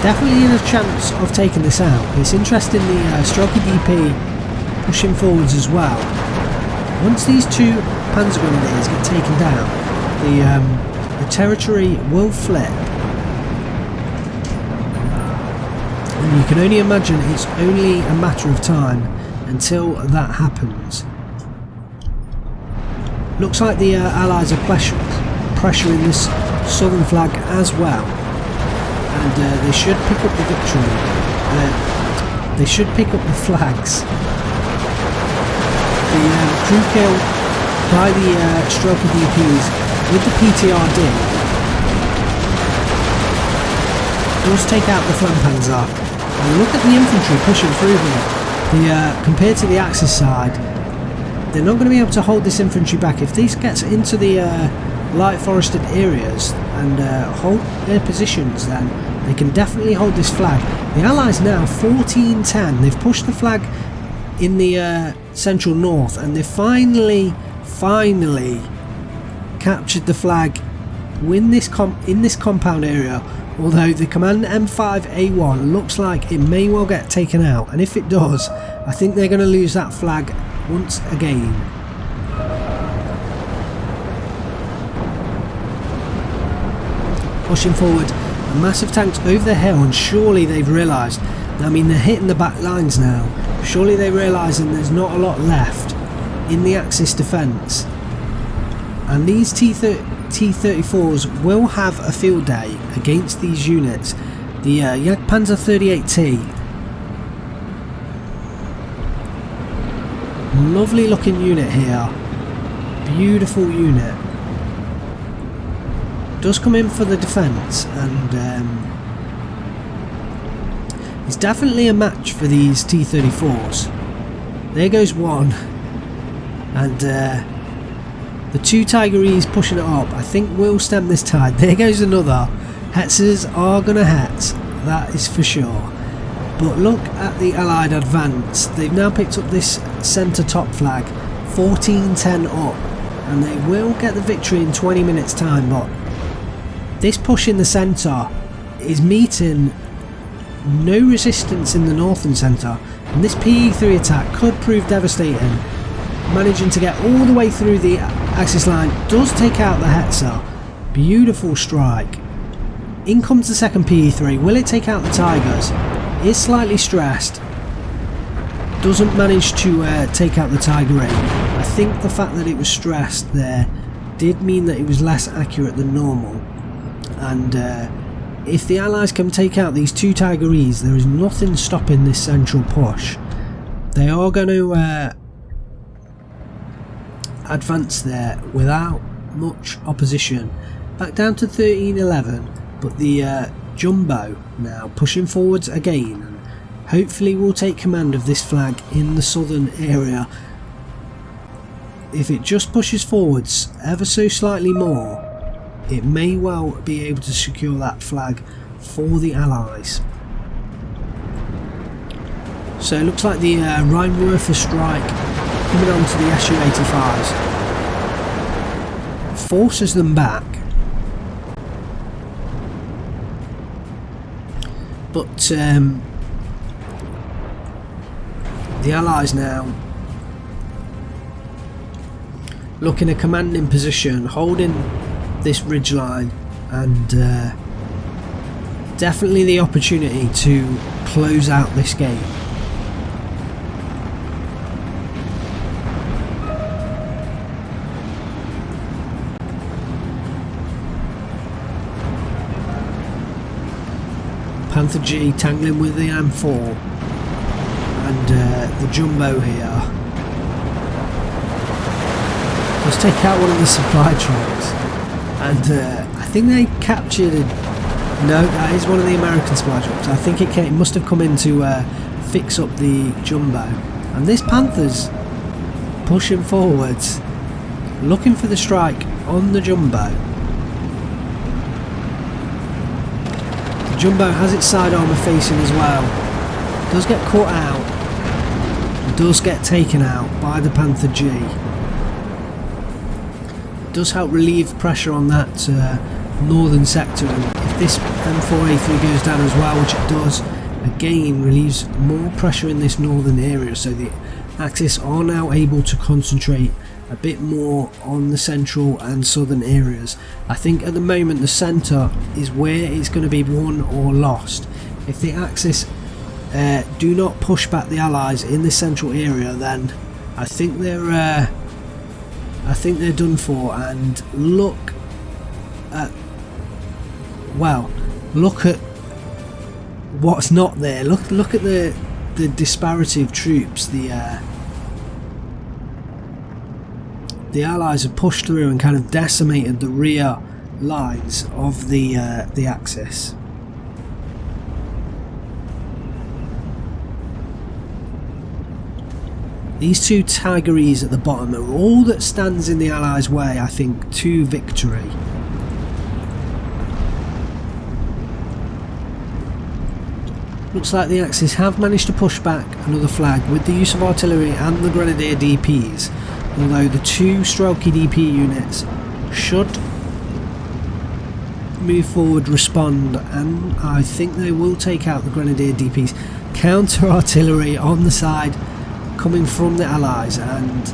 definitely in a chance of taking this out. It's interesting the Stroker DP pushing forwards as well. Once these two Panzer Grenadiers get taken down, the territory will flip. And you can only imagine it's only a matter of time until that happens. Looks like the Allies are pressuring this southern flag as well. And they should pick up the victory. They should pick up the flags. The crew kill by the Stroker DPs with the PTRD does take out the Flampanzer. And look at the infantry pushing through here. Compared to the Axis side, they're not going to be able to hold this infantry back. If this gets into the light forested areas and hold their positions, then they can definitely hold this flag. The Allies now 14-10. They've pushed the flag in the central north, and they finally captured the flag in this compound area, although the Command M5A1 looks like it may well get taken out, and if it does, I think they're going to lose that flag once again. Pushing forward, a massive tanks over the hill, and surely they've realised, I mean, they're hitting the back lines now. Surely they're realising there's not a lot left in the Axis defence, and these T-34s will have a field day against these units. The Jagdpanzer 38T, lovely looking unit here, beautiful unit, does come in for the defence, and it's definitely a match for these T-34s. There goes one, and the two Tigeries pushing it up, I think will stem this tide. There goes another. Hetzers are going to hetz, that is for sure. But look at the Allied advance. They've now picked up this centre top flag, 14-10 up, and they will get the victory in 20 minutes time. But this push in the centre is meeting no resistance in the northern centre, and this PE3 attack could prove devastating. Managing to get all the way through the Axis line does take out the Hetzer. Beautiful strike. In comes the second PE3. Will it take out the Tigers? Is slightly stressed. Doesn't manage to take out the Tiger 8. I think the fact that it was stressed there did mean that it was less accurate than normal. And if the Allies can take out these two Tigeries, there is nothing stopping this central push. They are going to advance there without much opposition. Back down to 13-11, but the Jumbo now pushing forwards again, and hopefully will take command of this flag in the southern area. If it just pushes forwards ever so slightly more, it may well be able to secure that flag for the Allies. So it looks like the Rheinwerfer strike coming on to the Su-85s forces them back, but the Allies now look in a commanding position, holding this ridgeline, and definitely the opportunity to close out this game. Panther G tangling with the M4 and the Jumbo here. Let's take out one of the supply trucks, and I think they captured no, that is one of the American supply trucks. I think it must have come in to fix up the Jumbo, and this Panther's pushing forwards looking for the strike on the Jumbo. The Jumbo has its side armour facing as well, does get caught out, does get taken out by the Panther G. Does help relieve pressure on that northern sector, and if this M4A3 goes down as well, which it does, again relieves more pressure in this northern area, so the Axis are now able to concentrate a bit more on the central and southern areas. I think at the moment the centre is where it's going to be won or lost. If the Axis do not push back the Allies in the central area, then I think they're done for. And look at what's not there. Look at the disparity of troops. The Allies have pushed through and kind of decimated the rear lines of the Axis. These two Tigeries at the bottom are all that stands in the Allies' way, I think, to victory. Looks like the Axis have managed to push back another flag with the use of artillery and the Grenadier DPs, although the two Strelky DP units should move forward, respond, and I think they will take out the Grenadier DPs. Counter artillery on the side coming from the Allies, and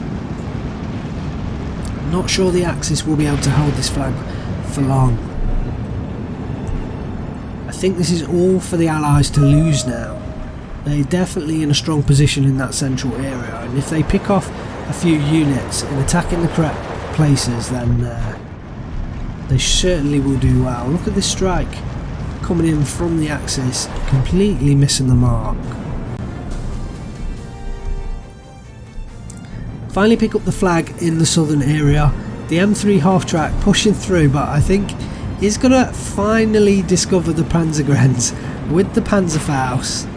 I'm not sure the Axis will be able to hold this flag for long. I think this is all for the Allies to lose now. They're definitely in a strong position in that central area, and if they pick off a few units in attacking the correct places, then they certainly will do well. Look at this strike coming in from the Axis, completely missing the mark. Finally pick up the flag in the southern area. The M3 half track pushing through, but I think he's going to finally discover the Panzergrenz with the Panzerfaust,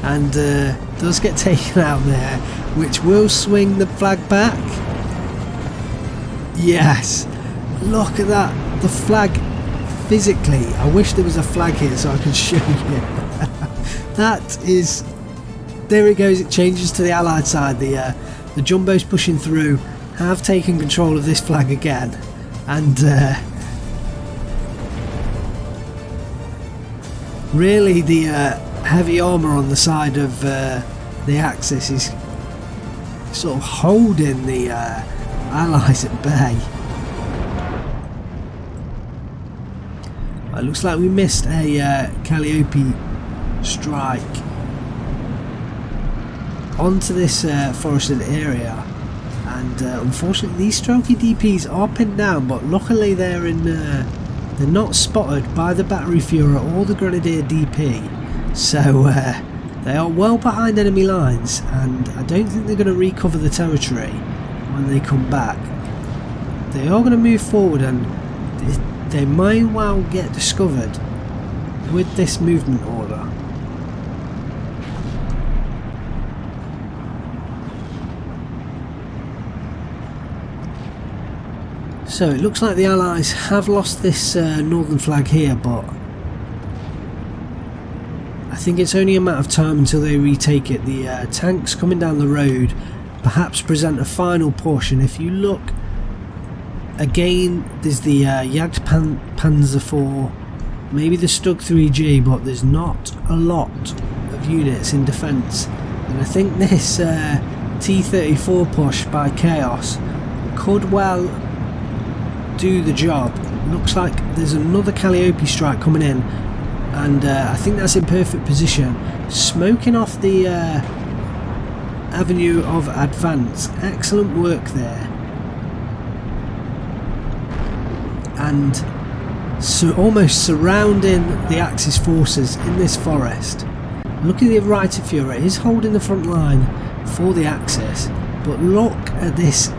and does get taken out there, which will swing the flag back. Yes, look at that, the flag physically. I wish there was a flag here so I could show you. That is, there it goes, it changes to the Allied side. The Jumbos pushing through have taken control of this flag again, and really the heavy armour on the side of the Axis is sort of holding the Allies at bay. It looks like we missed a Calliope strike onto this forested area, and unfortunately these Strelky DPs are pinned down, but luckily they're not spotted by the Battery Führer or the Grenadier DP, so they are well behind enemy lines, and I don't think they're going to recover the territory when they come back. they are going to move forward, and they may well get discovered with this movement order. So it looks like the Allies have lost this northern flag here, but I think it's only a matter of time until they retake it. The tanks coming down the road perhaps present a final push, and if you look again, there's the Jagdpanzer IV, maybe the Stug 3G, but there's not a lot of units in defence, and I think this T-34 push by Chaos could well do the job. Looks like there's another Calliope strike coming in, and I think that's in perfect position, smoking off the avenue of advance. Excellent work there, and so almost surrounding the Axis forces in this forest. Look at the Reiter Führer, he's holding the front line for the Axis, but look at this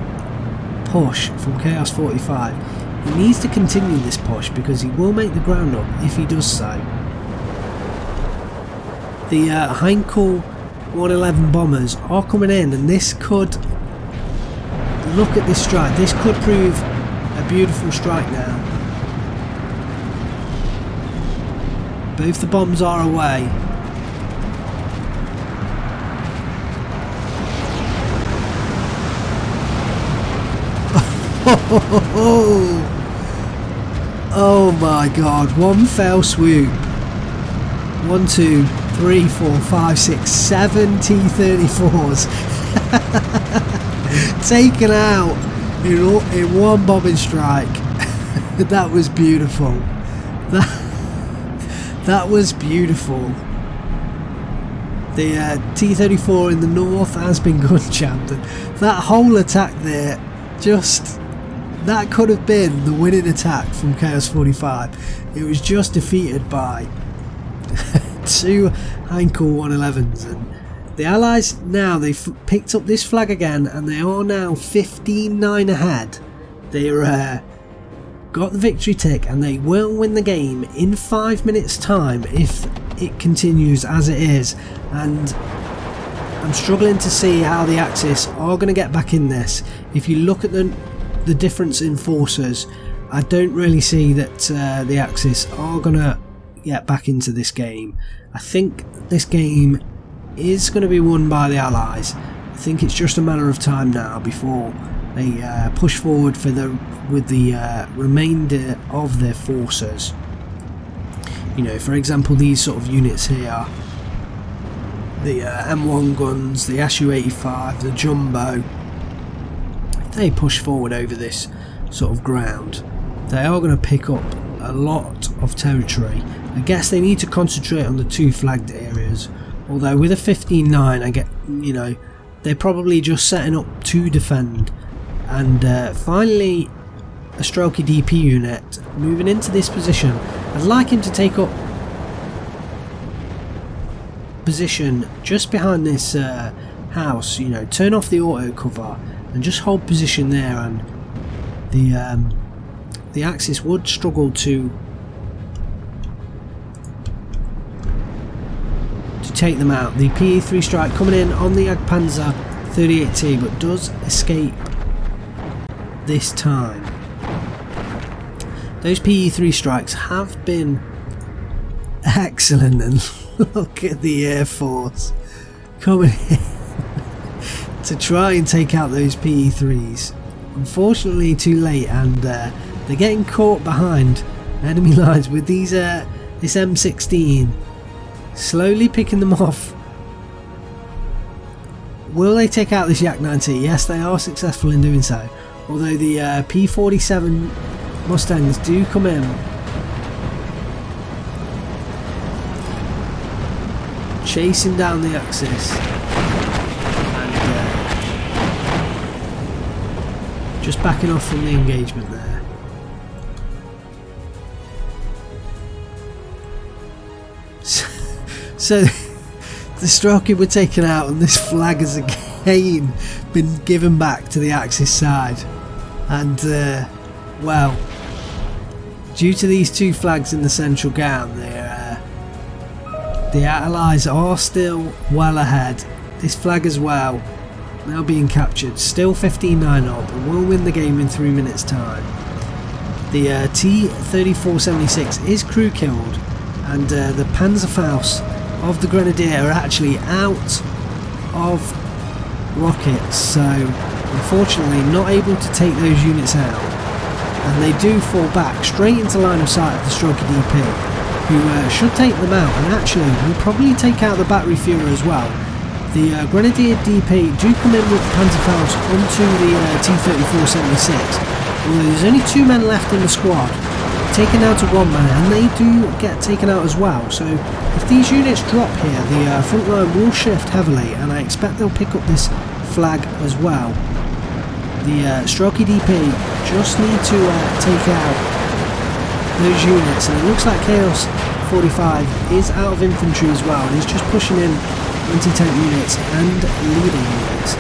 push from Chaos 45. He needs to continue this push because he will make the ground up if he does so. The Heinkel 111 bombers are coming in, and this could, look at this strike, this could prove a beautiful strike now. Both the bombs are away. Oh my god, one fell swoop. 1, 2, 3, 4, 5, 6, 7 T-34s taken out in one bombing strike. That was beautiful. That was beautiful. The T-34 in the north has been gun-jammed. That whole attack there, just, that could have been the winning attack from Chaos 45. It was just defeated by 2 Heinkel 111s, and the Allies now, they've picked up this flag again, and they are now 15-9 ahead. They're got the victory tick, and they will win the game in 5 minutes time if it continues as it is, and I'm struggling to see how the Axis are going to get back in this. If you look at the difference in forces, I don't really see that the Axis are going to get back into this game. I think this game is going to be won by the Allies. I think it's just a matter of time now before they push forward with the remainder of their forces. You know, for example, these sort of units here, the M1 guns, the Su-85, the Jumbo, they push forward over this sort of ground, they are going to pick up a lot of territory. I guess they need to concentrate on the 2 flagged areas, although with a 15-9, I get, you know, they're probably just setting up to defend. And finally, a Strelky DP unit moving into this position. I'd like him to take up position just behind this house, you know, turn off the auto cover and just hold position there, and the Axis would struggle to take them out. The PE3 strike coming in on the Jagdpanzer 38T, but does escape this time. Those PE3 strikes have been excellent, and look at the Air Force coming in to try and take out those PE3s. Unfortunately too late, and they're getting caught behind enemy lines with these this M16 slowly picking them off. Will they take out this Yak-9T? Yes, they are successful in doing so, although the P-47 Mustangs do come in. Chasing down the Axis, and just backing off from the engagement there. So the Strelky were taken out, and this flag has again been given back to the Axis side. And well, due to these 2 flags in the central gown, the Allies are still well ahead. This flag as well, now being captured, still 15-9 up, and will win the game in 3 minutes time. The T-3476 is crew killed, and the Panzerfaust of the Grenadier are actually out of rockets, so unfortunately not able to take those units out, and they do fall back straight into line of sight of the Stroker DP, who should take them out, and actually will probably take out the battery Führer as well. The Grenadier DP do come in with the Panzerfaust onto the T-3476, although there's only 2 men left in the squad, taken out to 1 man, and they do get taken out as well. So if these units drop here, the front line will shift heavily, and I expect they'll pick up this flag as well. The Stroker DP just need to take out those units, and it looks like Chaos 45 is out of infantry as well, and he's just pushing in anti-tank units and leading units,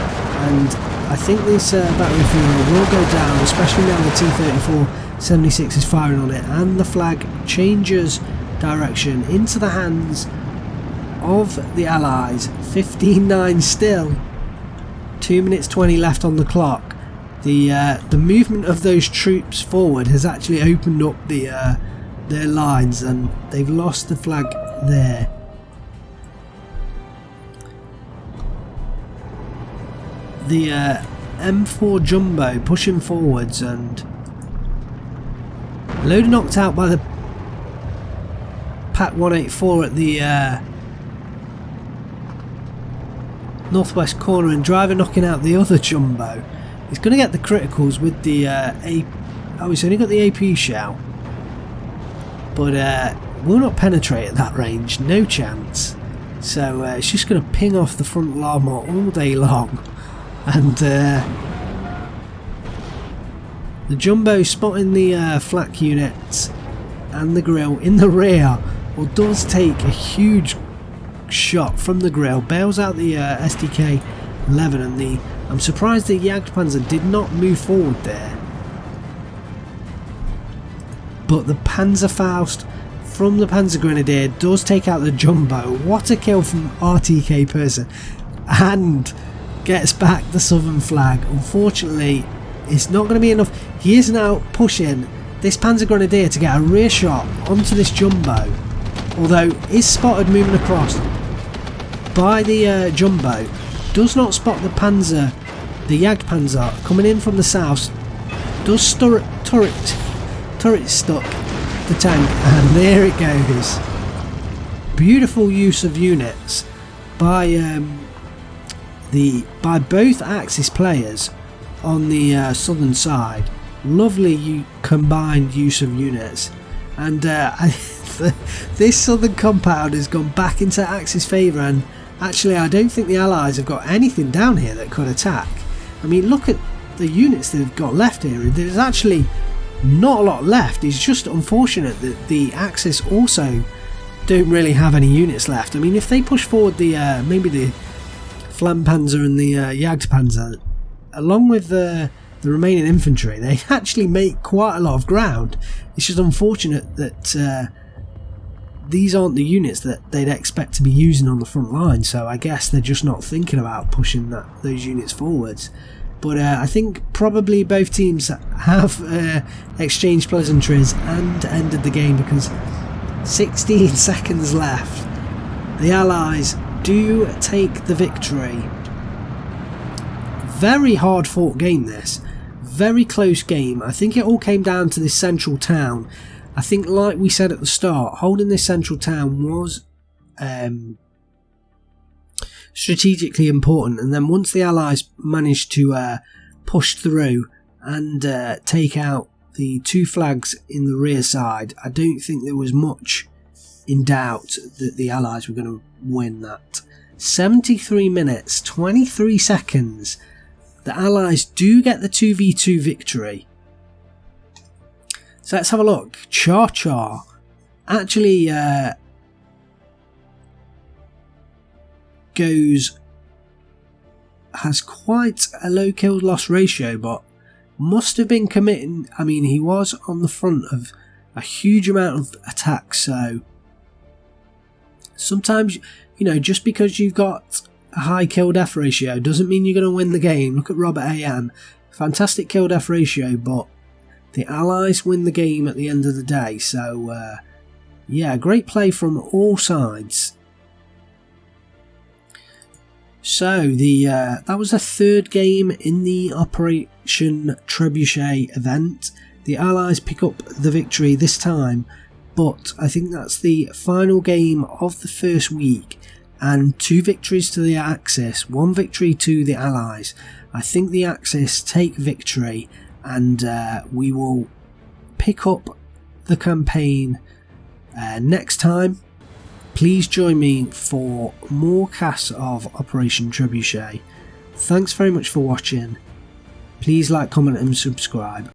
and I think this battery Führer will go down, especially now the T-3476 is firing on it, and the flag changes direction into the hands of the Allies. 15-9 still, 2 minutes 20 left on the clock. The movement of those troops forward has actually opened up their lines, and they've lost the flag there. The M4 Jumbo pushing forwards, and load knocked out by the Pak 184 at the northwest corner, and driver knocking out the other Jumbo. He's going to get the criticals with the he's only got the AP shell, but will not penetrate at that range, no chance. So it's just going to ping off the front llama all day long. And the Jumbo spotting the flak units and the grill in the rear, or does take a huge shot from the grill, bails out the SDK 11, and I'm surprised the Jagdpanzer did not move forward there. But the Panzerfaust from the Panzer Grenadier does take out the Jumbo. What a kill from RTK person, and gets back the southern flag. Unfortunately, it's not going to be enough. He is now pushing this Panzer Grenadier to get a rear shot onto this Jumbo, although is spotted moving across by the Jumbo. Does not spot the Panzer, the Jagdpanzer coming in from the south. Does turret stuck the tank, and there it goes. Beautiful use of units by both Axis players on the southern side. Lovely combined use of units, and this southern compound has gone back into Axis favour, and actually I don't think the Allies have got anything down here that could attack. I mean, look at the units they've got left here. There's actually not a lot left. It's just unfortunate that the Axis also don't really have any units left. I mean, if they push forward the maybe the Flammpanzer and the Jagdpanzer, along with the remaining infantry, they actually make quite a lot of ground. It's just unfortunate that these aren't the units that they'd expect to be using on the front line, so I guess they're just not thinking about pushing those units forwards. But I think probably both teams have exchanged pleasantries and ended the game, because 16 seconds left. The Allies do take the victory. Very hard fought game this, very close game. I think it all came down to this central town. I think, like we said at the start, holding this central town was strategically important, and then once the Allies managed to push through and take out the 2 flags in the rear side, I don't think there was much in doubt that the Allies were going to win that. 73 minutes 23 seconds. The Allies do get the 2v2 victory. So let's have a look. Char actually has quite a low kill loss ratio, but must have been committing. I mean, he was on the front of a huge amount of attacks, so sometimes, you know, just because you've got a high kill death ratio doesn't mean you're going to win the game. Look at Robert AM, fantastic kill death ratio, but the Allies win the game at the end of the day. So yeah, great play from all sides. So that was the third game in the Operation Trebuchet event. The Allies pick up the victory this time, but I think that's the final game of the first week, and 2 victories to the Axis, 1 victory to the Allies. I think the Axis take victory, and we will pick up the campaign next time. Please join me for more casts of Operation Trebuchet. Thanks very much for watching. Please like, comment and subscribe.